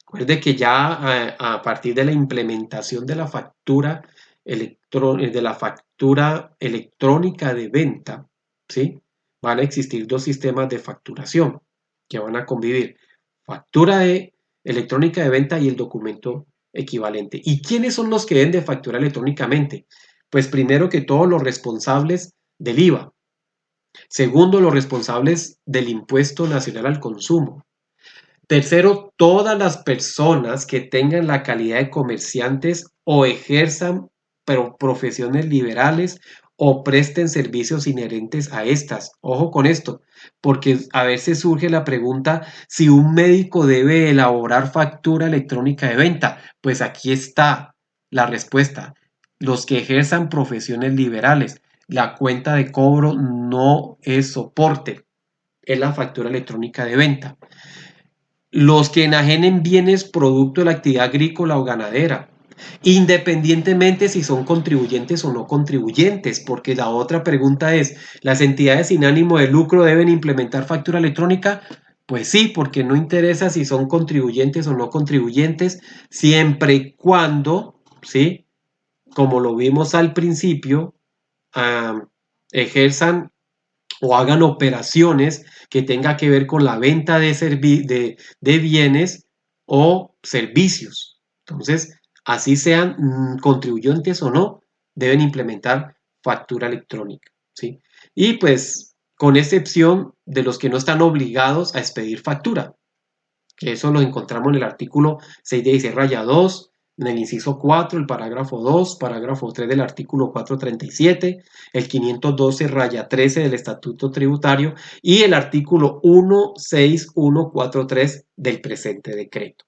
Recuerde que ya a partir de la implementación de la factura electrónica de venta, ¿sí? Van a existir dos sistemas de facturación que van a convivir: factura electrónica de venta y el documento equivalente. ¿Y quiénes son los que deben de facturar electrónicamente? Pues primero que todo, los responsables del IVA. Segundo, los responsables del impuesto nacional al consumo. Tercero, todas las personas que tengan la calidad de comerciantes o ejerzan profesiones liberales o presten servicios inherentes a estas. Ojo con esto, porque a veces surge la pregunta si un médico debe elaborar factura electrónica de venta. Pues aquí está la respuesta: los que ejerzan profesiones liberales. La cuenta de cobro no es soporte, es la factura electrónica de venta. Los que enajenen bienes producto de la actividad agrícola o ganadera, independientemente si son contribuyentes o no contribuyentes, porque la otra pregunta es, ¿las entidades sin ánimo de lucro deben implementar factura electrónica? Pues sí, porque no interesa si son contribuyentes o no contribuyentes, siempre y cuando, ¿sí?, como lo vimos al principio, ejerzan o hagan operaciones que tenga que ver con la venta de bienes o servicios. Entonces, así sean contribuyentes o no, deben implementar factura electrónica, ¿sí? Y pues, con excepción de los que no están obligados a expedir factura, que eso lo encontramos en el artículo 616-2, en el inciso 4, el parágrafo 2, parágrafo 3 del artículo 437, el 512-13 del Estatuto Tributario y el artículo 16143 del presente decreto.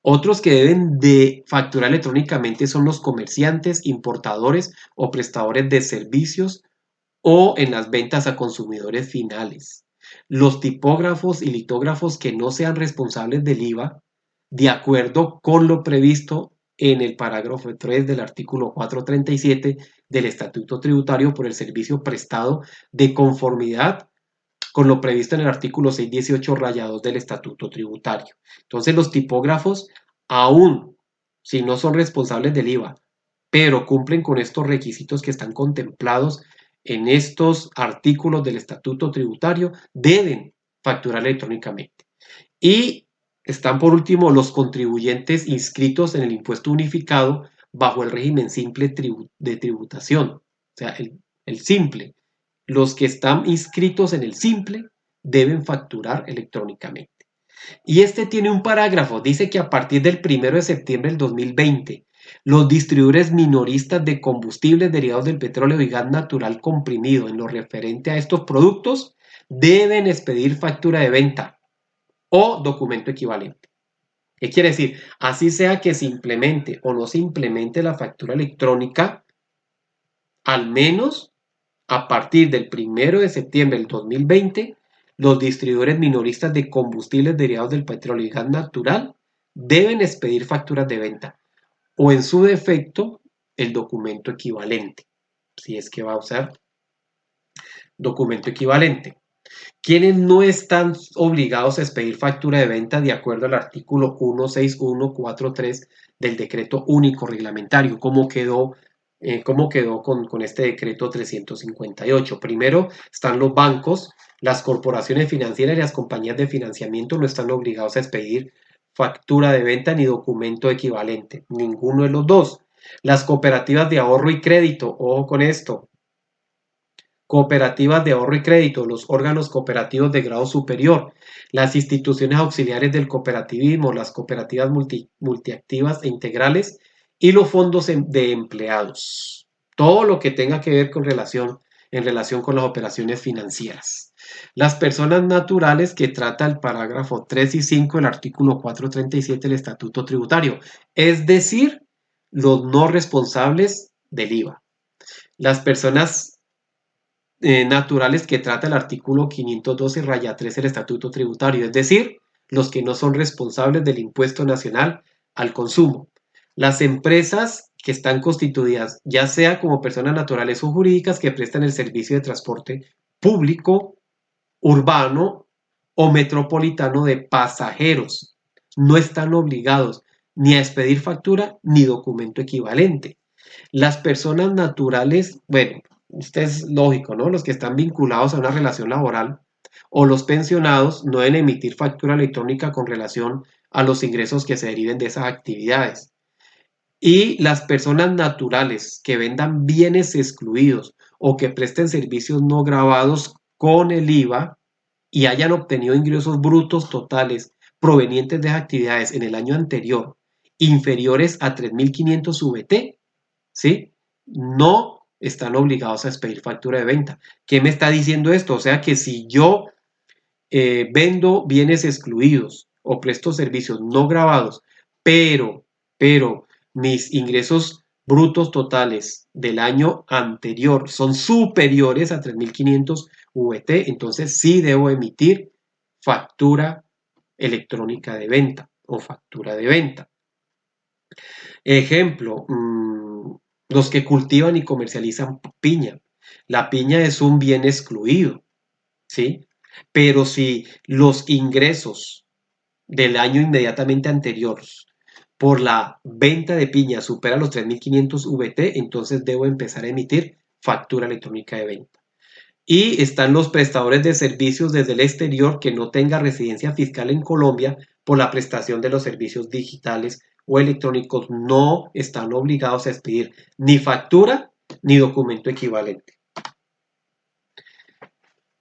Otros que deben de facturar electrónicamente son los comerciantes, importadores o prestadores de servicios o en las ventas a consumidores finales. Los tipógrafos y litógrafos que no sean responsables del IVA, de acuerdo con lo previsto en el parágrafo 3 del artículo 437 del Estatuto Tributario por el servicio prestado de conformidad con lo previsto en el artículo 618-2 del Estatuto Tributario. Entonces los tipógrafos, aún si no son responsables del IVA, pero cumplen con estos requisitos que están contemplados en estos artículos del Estatuto Tributario deben facturar electrónicamente. Y están por último los contribuyentes inscritos en el impuesto unificado bajo el régimen simple de tributación, o sea, el simple. Los que están inscritos en el simple deben facturar electrónicamente. Y este tiene un parágrafo, dice que a partir del 1 de septiembre del 2020, los distribuidores minoristas de combustibles derivados del petróleo y gas natural comprimido en lo referente a estos productos deben expedir factura de venta o documento equivalente. ¿Qué quiere decir? Así sea que se implemente o no se implemente la factura electrónica, al menos a partir del 1 de septiembre del 2020, los distribuidores minoristas de combustibles derivados del petróleo y gas natural deben expedir facturas de venta o en su defecto el documento equivalente, si es que va a usar documento equivalente. Quienes no están obligados a expedir factura de venta de acuerdo al artículo 16143 del decreto único reglamentario, ¿cómo quedó con este decreto 358? Primero están los bancos, las corporaciones financieras y las compañías de financiamiento no están obligados a expedir factura de venta ni documento equivalente, ninguno de los dos. Las cooperativas de ahorro y crédito, ojo con esto, cooperativas de ahorro y crédito, los órganos cooperativos de grado superior, las instituciones auxiliares del cooperativismo, las cooperativas multiactivas e integrales y los fondos de empleados. Todo lo que tenga que ver en relación con las operaciones financieras. Las personas naturales que trata el parágrafo 3 y 5 del artículo 437 del Estatuto Tributario, es decir, los no responsables del IVA. Las personas naturales que trata el artículo 512-3 del Estatuto Tributario, es decir, los que no son responsables del impuesto nacional al consumo. Las empresas que están constituidas ya sea como personas naturales o jurídicas que prestan el servicio de transporte público, urbano o metropolitano de pasajeros, no están obligados ni a expedir factura ni documento equivalente. Las personas naturales, bueno, esto es lógico, ¿no? Los que están vinculados a una relación laboral o los pensionados no deben emitir factura electrónica con relación a los ingresos que se deriven de esas actividades. Y las personas naturales que vendan bienes excluidos o que presten servicios no gravados con el IVA y hayan obtenido ingresos brutos totales provenientes de esas actividades en el año anterior inferiores a 3.500 VT, ¿sí? No están obligados a expedir factura de venta. ¿Qué me está diciendo esto? O sea que si yo vendo bienes excluidos o presto servicios no gravados, pero mis ingresos brutos totales del año anterior son superiores a 3.500 VT, entonces sí debo emitir factura electrónica de venta o factura de venta. Ejemplo, los que cultivan y comercializan piña. La piña es un bien excluido, ¿sí? Pero si los ingresos del año inmediatamente anterior por la venta de piña supera los 3.500 VT, entonces debo empezar a emitir factura electrónica de venta. Y están los prestadores de servicios desde el exterior que no tenga residencia fiscal en Colombia por la prestación de los servicios digitales o electrónicos. No están obligados a expedir ni factura ni documento equivalente.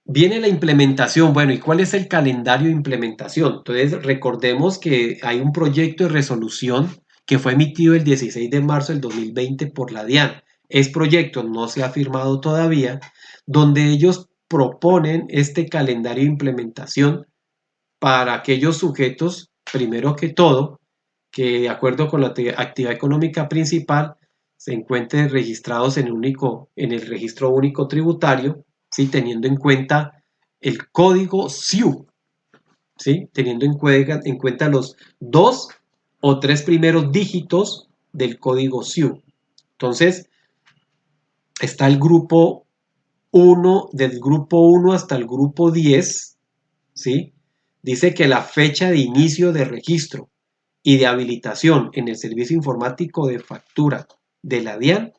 Viene la implementación. Bueno, ¿y cuál es el calendario de implementación? Entonces, recordemos que hay un proyecto de resolución que fue emitido el 16 de marzo del 2020 por la DIAN. Es proyecto, no se ha firmado todavía, donde ellos proponen este calendario de implementación para aquellos sujetos, primero que todo, que de acuerdo con la actividad económica principal se encuentren registrados en el registro único tributario, ¿sí? Teniendo en cuenta el código SIU, ¿sí? Teniendo en cuenta los 2 o 3 primeros dígitos del código SIU. Entonces, está el grupo 1, del grupo 1 hasta el grupo 10, ¿sí? Dice que la fecha de inicio de registro y de habilitación en el servicio informático de factura de la DIAN,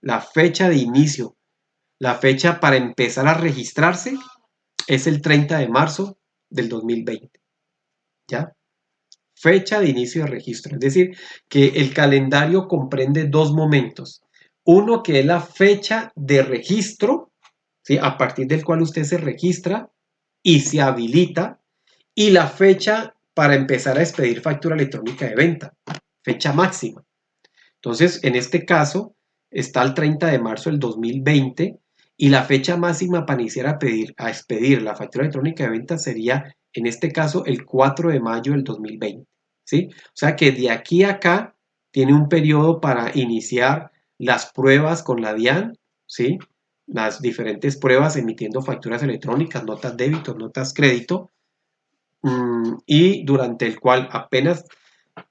la fecha de inicio, la fecha para empezar a registrarse es el 30 de marzo del 2020, ¿ya? Fecha de inicio de registro, es decir, que el calendario comprende dos momentos. Uno que es la fecha de registro, ¿sí? A partir del cual usted se registra y se habilita, y la fecha para empezar a expedir factura electrónica de venta, fecha máxima. Entonces, en este caso, está el 30 de marzo del 2020 y la fecha máxima para iniciar a expedir la factura electrónica de venta sería, en este caso, el 4 de mayo del 2020. ¿Sí? O sea que de aquí a acá tiene un periodo para iniciar las pruebas con la DIAN, ¿sí? Las diferentes pruebas emitiendo facturas electrónicas, notas débito, notas crédito, y durante el cual apenas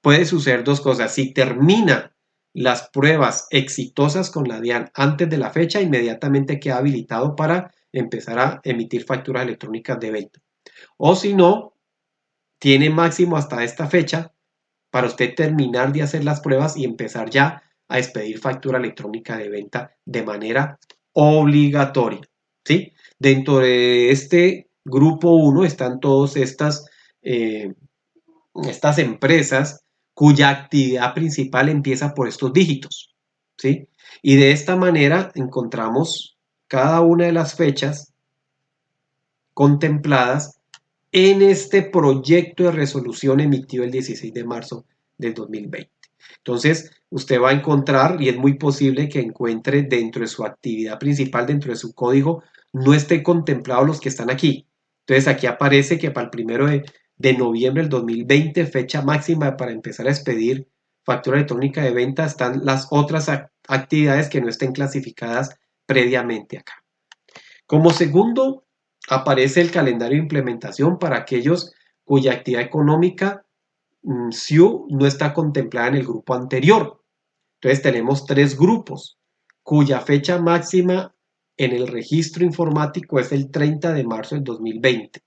puede suceder dos cosas. Si termina las pruebas exitosas con la DIAN antes de la fecha, inmediatamente queda habilitado para empezar a emitir facturas electrónicas de venta. O si no, tiene máximo hasta esta fecha para usted terminar de hacer las pruebas y empezar ya a expedir factura electrónica de venta de manera obligatoria. ¿Sí? Dentro de este grupo 1 están todas estas empresas cuya actividad principal empieza por estos dígitos, ¿sí? Y de esta manera encontramos cada una de las fechas contempladas en este proyecto de resolución emitido el 16 de marzo del 2020. Entonces, usted va a encontrar, y es muy posible que encuentre dentro de su actividad principal, dentro de su código, no estén contemplados los que están aquí. Entonces, aquí aparece que para el 1 de noviembre del 2020, fecha máxima para empezar a expedir factura electrónica de venta, están las otras actividades que no estén clasificadas previamente acá. Como segundo, aparece el calendario de implementación para aquellos cuya actividad económica SIU no está contemplada en el grupo anterior. Entonces tenemos tres grupos cuya fecha máxima en el registro informático es el 30 de marzo del 2020.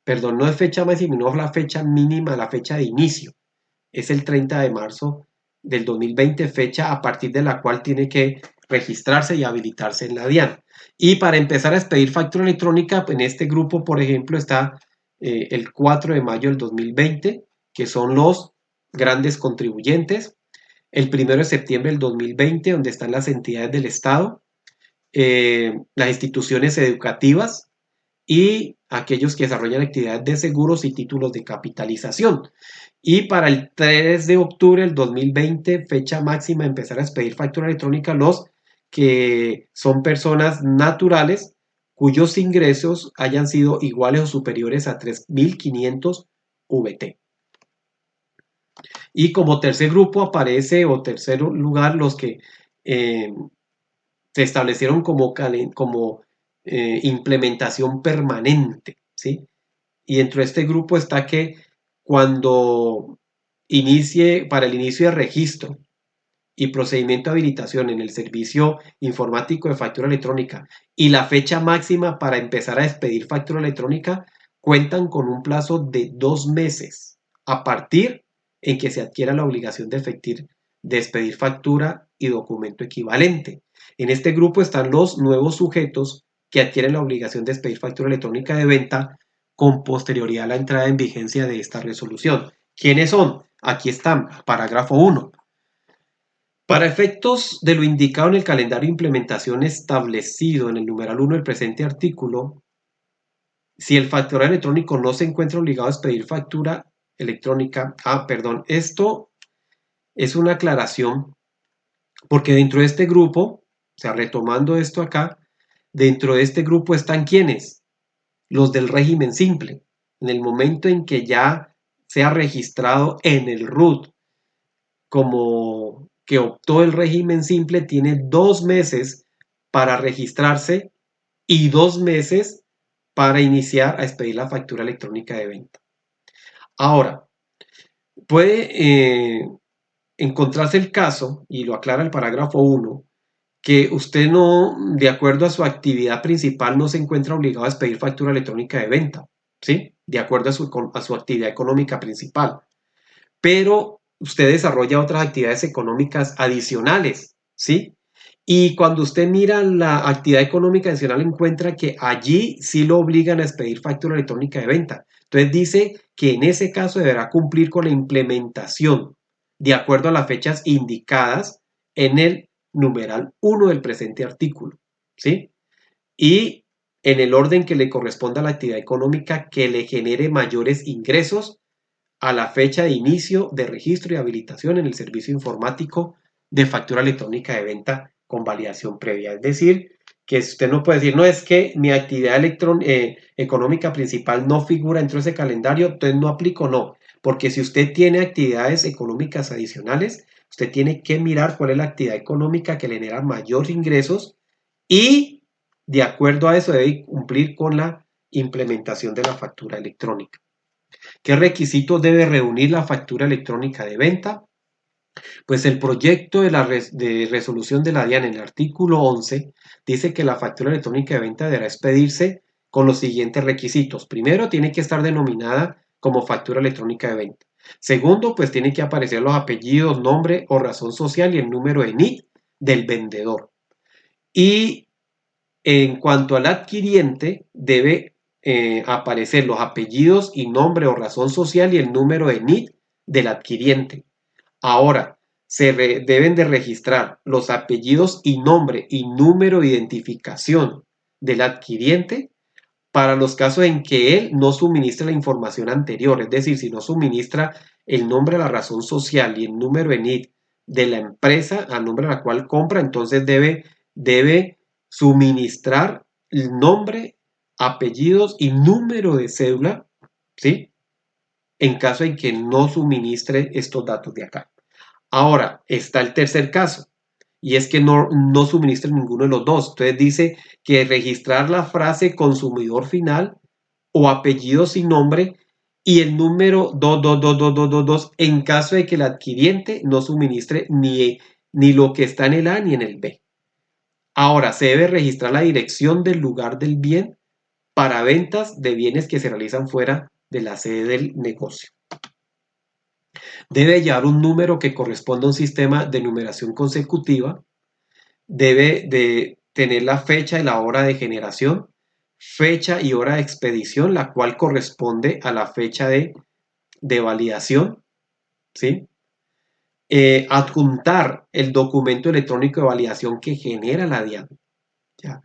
Perdón, no es fecha máxima, sino la fecha mínima, la fecha de inicio. Es el 30 de marzo del 2020, fecha a partir de la cual tiene que registrarse y habilitarse en la DIAN. Y para empezar a expedir factura electrónica, en este grupo, por ejemplo, está el 4 de mayo del 2020, que son los grandes contribuyentes. El 1 de septiembre del 2020, donde están las entidades del Estado, las instituciones educativas y aquellos que desarrollan actividades de seguros y títulos de capitalización. Y para el 3 de octubre del 2020, fecha máxima de empezar a expedir factura electrónica, los que son personas naturales cuyos ingresos hayan sido iguales o superiores a 3.500 VT. Y como tercer grupo aparece, o tercer lugar, los que se establecieron como implementación permanente, ¿sí? Y dentro de este grupo está que cuando para el inicio de registro y procedimiento de habilitación en el servicio informático de factura electrónica y la fecha máxima para empezar a expedir factura electrónica, cuentan con un plazo de 2 meses a partir en que se adquiera la obligación de expedir factura y documento equivalente. En este grupo están los nuevos sujetos que adquieren la obligación de expedir factura electrónica de venta con posterioridad a la entrada en vigencia de esta resolución. ¿Quiénes son? Aquí están, parágrafo 1. Para efectos de lo indicado en el calendario de implementación establecido en el numeral 1 del presente artículo, si el facturero electrónico no se encuentra obligado a expedir factura electrónica, esto es una aclaración porque dentro de este grupo, o sea, retomando esto acá, dentro de este grupo están ¿quiénes? Los del régimen simple. En el momento en que ya sea registrado en el RUT como que optó el régimen simple, tiene 2 meses para registrarse y 2 meses para iniciar a expedir la factura electrónica de venta. Ahora, puede encontrarse el caso, y lo aclara el parágrafo 1, que usted no, de acuerdo a su actividad principal, no se encuentra obligado a expedir factura electrónica de venta, ¿sí? De acuerdo a su actividad económica principal. Pero usted desarrolla otras actividades económicas adicionales, ¿sí? Y cuando usted mira la actividad económica adicional, encuentra que allí sí lo obligan a expedir factura electrónica de venta. Entonces dice que en ese caso deberá cumplir con la implementación de acuerdo a las fechas indicadas en el numeral 1 del presente artículo, ¿sí? Y en el orden que le corresponda a la actividad económica que le genere mayores ingresos a la fecha de inicio de registro y habilitación en el servicio informático de factura electrónica de venta con validación previa. Es decir, que usted no puede decir, no, es que mi actividad económica principal no figura dentro de ese calendario, entonces no aplico, no. Porque si usted tiene actividades económicas adicionales, usted tiene que mirar cuál es la actividad económica que le genera mayores ingresos y de acuerdo a eso debe cumplir con la implementación de la factura electrónica. ¿Qué requisitos debe reunir la factura electrónica de venta? Pues el proyecto de resolución de la DIAN en el artículo 11 dice que la factura electrónica de venta deberá expedirse con los siguientes requisitos. Primero, tiene que estar denominada como factura electrónica de venta. Segundo, pues tiene que aparecer los apellidos, nombre o razón social y el número de NIT del vendedor. Y en cuanto al adquiriente, debe aparecer los apellidos y nombre o razón social y el número de NIT del adquiriente. Ahora, deben de registrar los apellidos y nombre y número de identificación del adquiriente para los casos en que él no suministre la información anterior, es decir, si no suministra el nombre, la razón social y el número de NIT de la empresa a nombre de la cual compra, entonces debe suministrar el nombre, apellidos y número de cédula, ¿sí? En caso en que no suministre estos datos de acá. Ahora, está el tercer caso, y es que no suministra ninguno de los dos. Entonces dice que registrar la frase consumidor final o apellido sin nombre y el número 222222 en caso de que el adquiriente no suministre ni lo que está en el A ni en el B. Ahora, se debe registrar la dirección del lugar del bien para ventas de bienes que se realizan fuera de la sede del negocio. Debe llevar un número que corresponda a un sistema de numeración consecutiva. Debe de tener la fecha y la hora de generación, fecha y hora de expedición, la cual corresponde a la fecha de validación, ¿sí? Adjuntar el documento electrónico de validación que genera la DIAN. ¿Ya?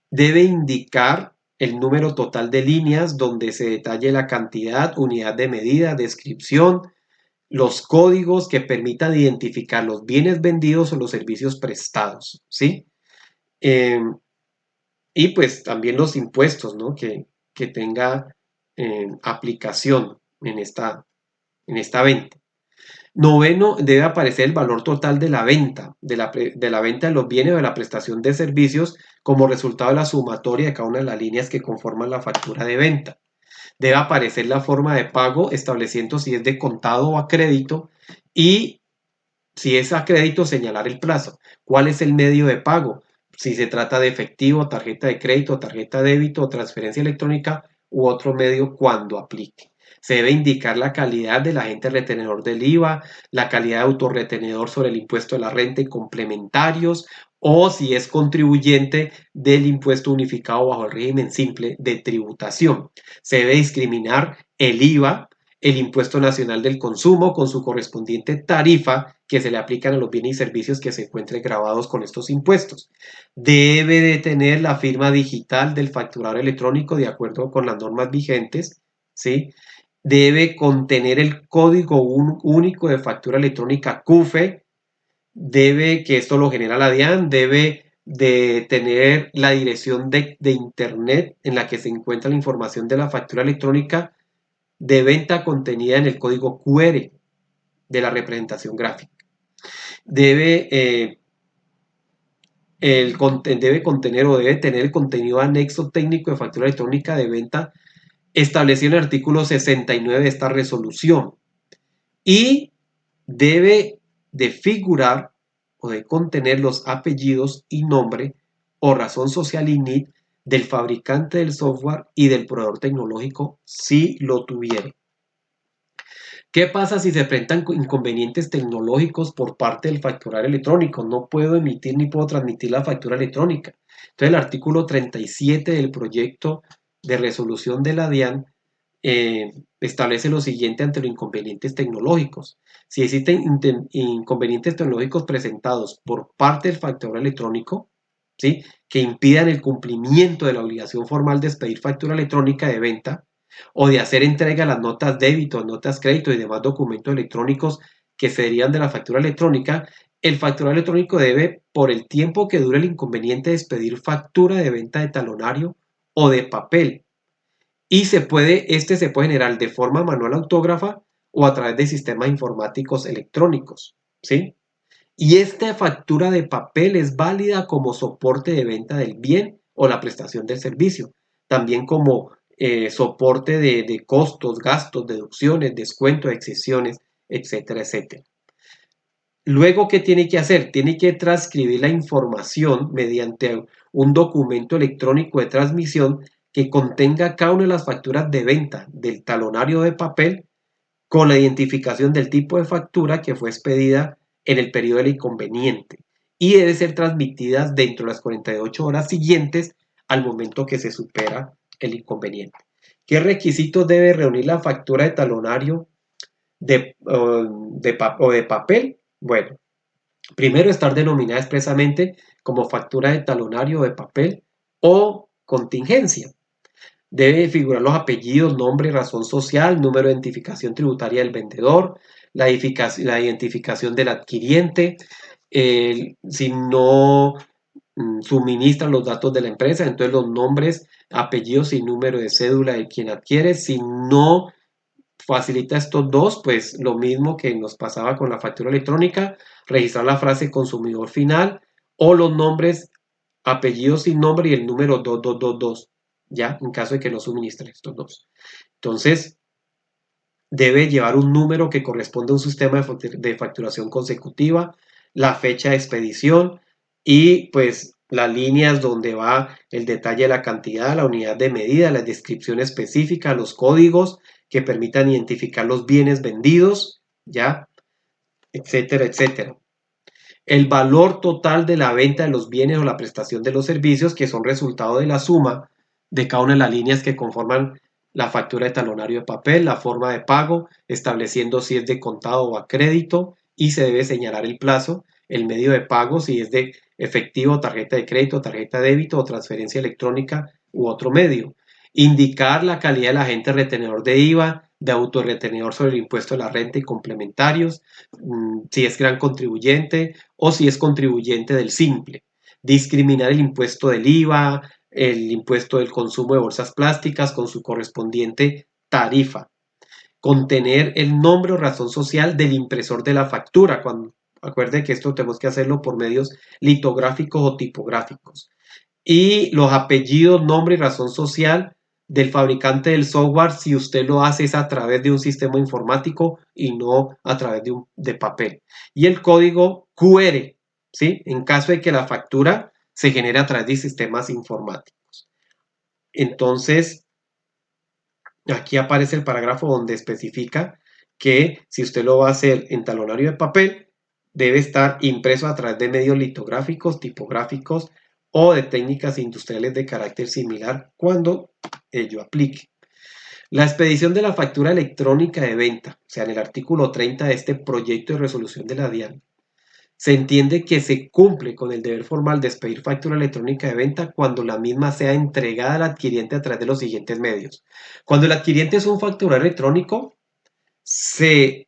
Debe indicar el número total de líneas donde se detalle la cantidad, unidad de medida, descripción, los códigos que permitan identificar los bienes vendidos o los servicios prestados, ¿sí? Y pues también los impuestos, ¿no? Que tenga aplicación en esta venta. Noveno, debe aparecer el valor total de la venta, de la venta de los bienes o de la prestación de servicios como resultado de la sumatoria de cada una de las líneas que conforman la factura de venta. Debe aparecer la forma de pago estableciendo si es de contado o a crédito y si es a crédito señalar el plazo. ¿Cuál es el medio de pago? Si se trata de efectivo, tarjeta de crédito, tarjeta de débito, transferencia electrónica u otro medio cuando aplique. Se debe indicar la calidad del agente retenedor del IVA, la calidad de autorretenedor sobre el impuesto de la renta y complementarios, o si es contribuyente del impuesto unificado bajo el régimen simple de tributación. Se debe discriminar el IVA, el impuesto nacional del consumo con su correspondiente tarifa que se le aplican a los bienes y servicios que se encuentren grabados con estos impuestos. Debe de tener la firma digital del facturador electrónico de acuerdo con las normas vigentes, ¿sí? Debe contener el código único de factura electrónica CUFE, que esto lo genera la DIAN, debe de tener la dirección de internet en la que se encuentra la información de la factura electrónica de venta contenida en el código QR de la representación gráfica. Debe contener o debe tener el contenido anexo técnico de factura electrónica de venta establecido en el artículo 69 de esta resolución y debe de figurar o de contener los apellidos y nombre o razón social y NIT del fabricante del software y del proveedor tecnológico si lo tuviere. ¿Qué pasa si se presentan inconvenientes tecnológicos por parte del facturar electrónico? No puedo emitir ni puedo transmitir la factura electrónica. Entonces el artículo 37 del proyecto de resolución de la DIAN establece lo siguiente ante los inconvenientes tecnológicos. Si existen inconvenientes tecnológicos presentados por parte del facturador electrónico, ¿sí?, que impidan el cumplimiento de la obligación formal de expedir factura electrónica de venta o de hacer entrega a las notas débito, notas crédito y demás documentos electrónicos que se derivan de la factura electrónica, el facturador electrónico debe, por el tiempo que dure el inconveniente, expedir factura de venta de talonario o de papel. Y este se puede generar de forma manual autógrafa o a través de sistemas informáticos electrónicos, ¿sí? Y esta factura de papel es válida como soporte de venta del bien o la prestación del servicio, también como soporte de costos, gastos, deducciones, descuentos, exenciones, etcétera, etcétera. Luego, ¿qué tiene que hacer? Tiene que transcribir la información mediante un documento electrónico de transmisión que contenga cada una de las facturas de venta del talonario de papel con la identificación del tipo de factura que fue expedida en el periodo del inconveniente y debe ser transmitida dentro de las 48 horas siguientes al momento que se supera el inconveniente. ¿Qué requisitos debe reunir la factura de talonario o de papel? Bueno, primero, estar denominada expresamente como factura de talonario de papel o contingencia. Debe figurar los apellidos, nombre, razón social, número de identificación tributaria del vendedor, la identificación del adquiriente, si no suministran los datos de la empresa, entonces los nombres, apellidos y número de cédula de quien adquiere. Si no facilita estos dos, pues lo mismo que nos pasaba con la factura electrónica, registrar la frase consumidor final o los nombres, apellidos sin nombre y el número 2222, ya, en caso de que no suministre estos dos. Entonces, debe llevar un número que corresponde a un sistema de facturación consecutiva, la fecha de expedición y pues las líneas donde va el detalle de la cantidad, la unidad de medida, la descripción específica, los códigos que permitan identificar los bienes vendidos, ya, etcétera, etcétera. El valor total de la venta de los bienes o la prestación de los servicios que son resultado de la suma de cada una de las líneas que conforman la factura de talonario de papel, la forma de pago, estableciendo si es de contado o a crédito y se debe señalar el plazo, el medio de pago, si es de efectivo, tarjeta de crédito, tarjeta de débito o transferencia electrónica u otro medio. Indicar la calidad del agente retenedor de IVA, de autorretenedor sobre el impuesto de la renta y complementarios, si es gran contribuyente o si es contribuyente del simple. Discriminar el impuesto del IVA, el impuesto del consumo de bolsas plásticas con su correspondiente tarifa. Contener el nombre o razón social del impresor de la factura. Acuerde que esto tenemos que hacerlo por medios litográficos o tipográficos. Y los apellidos, nombre y razón social del fabricante del software, si usted lo hace es a través de un sistema informático y no a través de papel. Y el código QR, ¿sí?, en caso de que la factura se genere a través de sistemas informáticos. Entonces, aquí aparece el parágrafo donde especifica que si usted lo va a hacer en talonario de papel, debe estar impreso a través de medios litográficos, tipográficos o de técnicas industriales de carácter similar cuando ello aplique. La expedición de la factura electrónica de venta, o sea, en el artículo 30 de este proyecto de resolución de la DIAN, se entiende que se cumple con el deber formal de expedir factura electrónica de venta cuando la misma sea entregada al adquiriente a través de los siguientes medios. Cuando el adquiriente es un facturador electrónico, se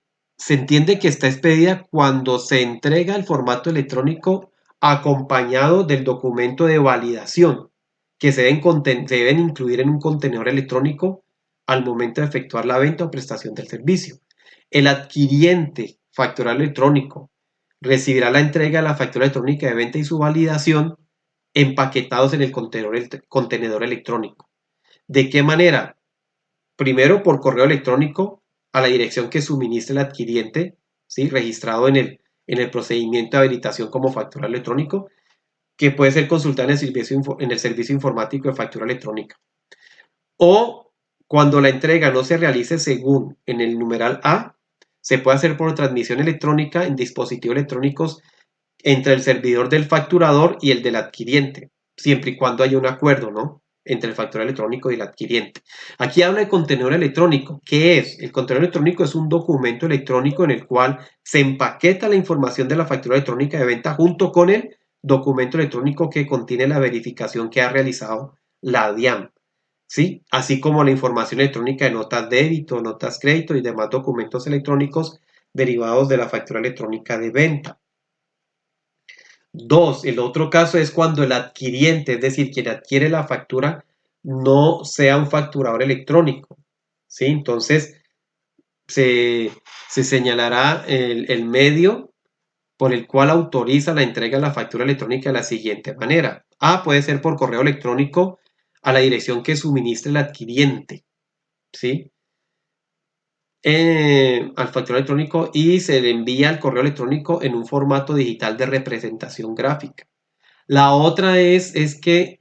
entiende que está expedida cuando se entrega el formato electrónico acompañado del documento de validación que se deben incluir en un contenedor electrónico al momento de efectuar la venta o prestación del servicio. El adquiriente facturador electrónico recibirá la entrega de la factura electrónica de venta y su validación empaquetados en el contenedor electrónico. ¿De qué manera? Primero, por correo electrónico a la dirección que suministre el adquiriente, ¿sí?, registrado en el procedimiento de habilitación como factura electrónico, que puede ser consultada en el servicio informático de factura electrónica. O cuando la entrega no se realice según en el numeral A, se puede hacer por transmisión electrónica en dispositivos electrónicos entre el servidor del facturador y el del adquiriente, siempre y cuando haya un acuerdo, ¿no?, entre el facturador electrónico y el adquiriente. Aquí habla de contenedor electrónico. ¿Qué es? El contenedor electrónico es un documento electrónico en el cual se empaqueta la información de la factura electrónica de venta junto con el documento electrónico que contiene la verificación que ha realizado la DIAN, ¿sí? Así como la información electrónica de notas débito, notas crédito y demás documentos electrónicos derivados de la factura electrónica de venta. Dos, el otro caso es cuando el adquiriente, es decir, quien adquiere la factura, no sea un facturador electrónico, ¿sí? Entonces, se señalará el medio por el cual autoriza la entrega de la factura electrónica de la siguiente manera. A, puede ser por correo electrónico a la dirección que suministre el adquiriente, ¿sí?, al facturador electrónico, y se le envía al correo electrónico en un formato digital de representación gráfica. La otra es que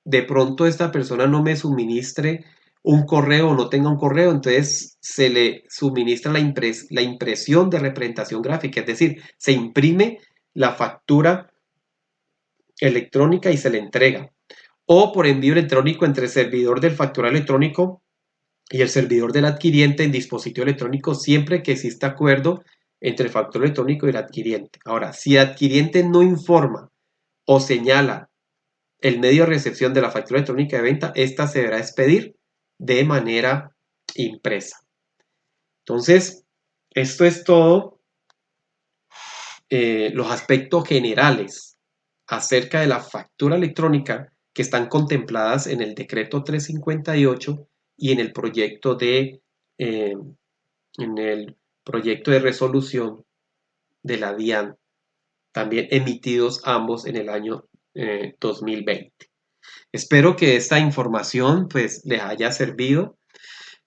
de pronto esta persona no me suministre un correo o no tenga un correo, entonces se le suministra la impresión de representación gráfica, es decir, se imprime la factura electrónica y se le entrega. O por envío electrónico entre el servidor del facturador electrónico y el servidor del adquiriente en dispositivo electrónico, siempre que exista acuerdo entre el facturador electrónico y el adquiriente. Ahora, si el adquiriente no informa o señala el medio de recepción de la factura electrónica de venta, esta se deberá expedir de manera impresa. Entonces, esto es todo, los aspectos generales acerca de la factura electrónica que están contempladas en el decreto 358 y en el proyecto de resolución de la DIAN, también emitidos ambos en el año 2020. Espero que esta información pues les haya servido.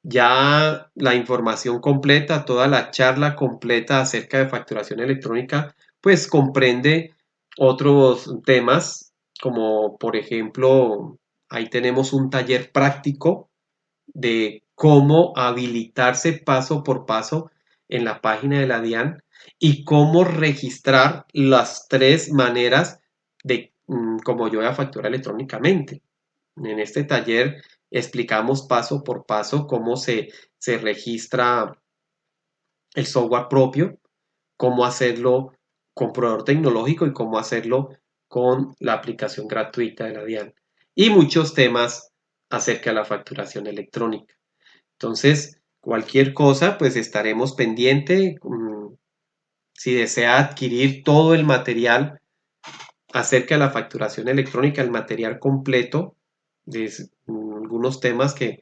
Ya la información completa, toda la charla completa acerca de facturación electrónica, pues comprende otros temas, como por ejemplo, ahí tenemos un taller práctico de cómo habilitarse paso por paso en la página de la DIAN y cómo registrar las tres maneras de cómo yo voy a facturar electrónicamente. En este taller explicamos paso por paso cómo se registra el software propio, cómo hacerlo con proveedor tecnológico y cómo hacerlo con la aplicación gratuita de la DIAN. Y muchos temas acerca de la facturación electrónica. Entonces, cualquier cosa, pues estaremos pendiente. Si desea adquirir todo el material acerca de la facturación electrónica, el material completo de algunos temas que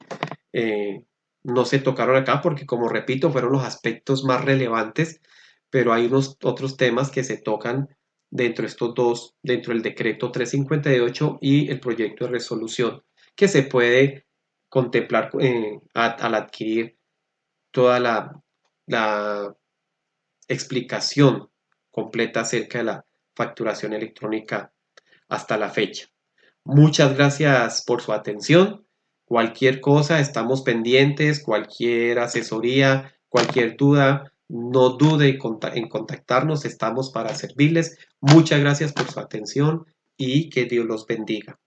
no se tocaron acá, porque como repito, fueron los aspectos más relevantes, pero hay unos otros temas que se tocan dentro de estos dos, dentro del decreto 358 y el proyecto de resolución, que se puede contemplar al adquirir toda la explicación completa acerca de la facturación electrónica hasta la fecha. Muchas gracias por su atención. Cualquier cosa, estamos pendientes, cualquier asesoría, cualquier duda, no dude en contactarnos, estamos para servirles. Muchas gracias por su atención y que Dios los bendiga.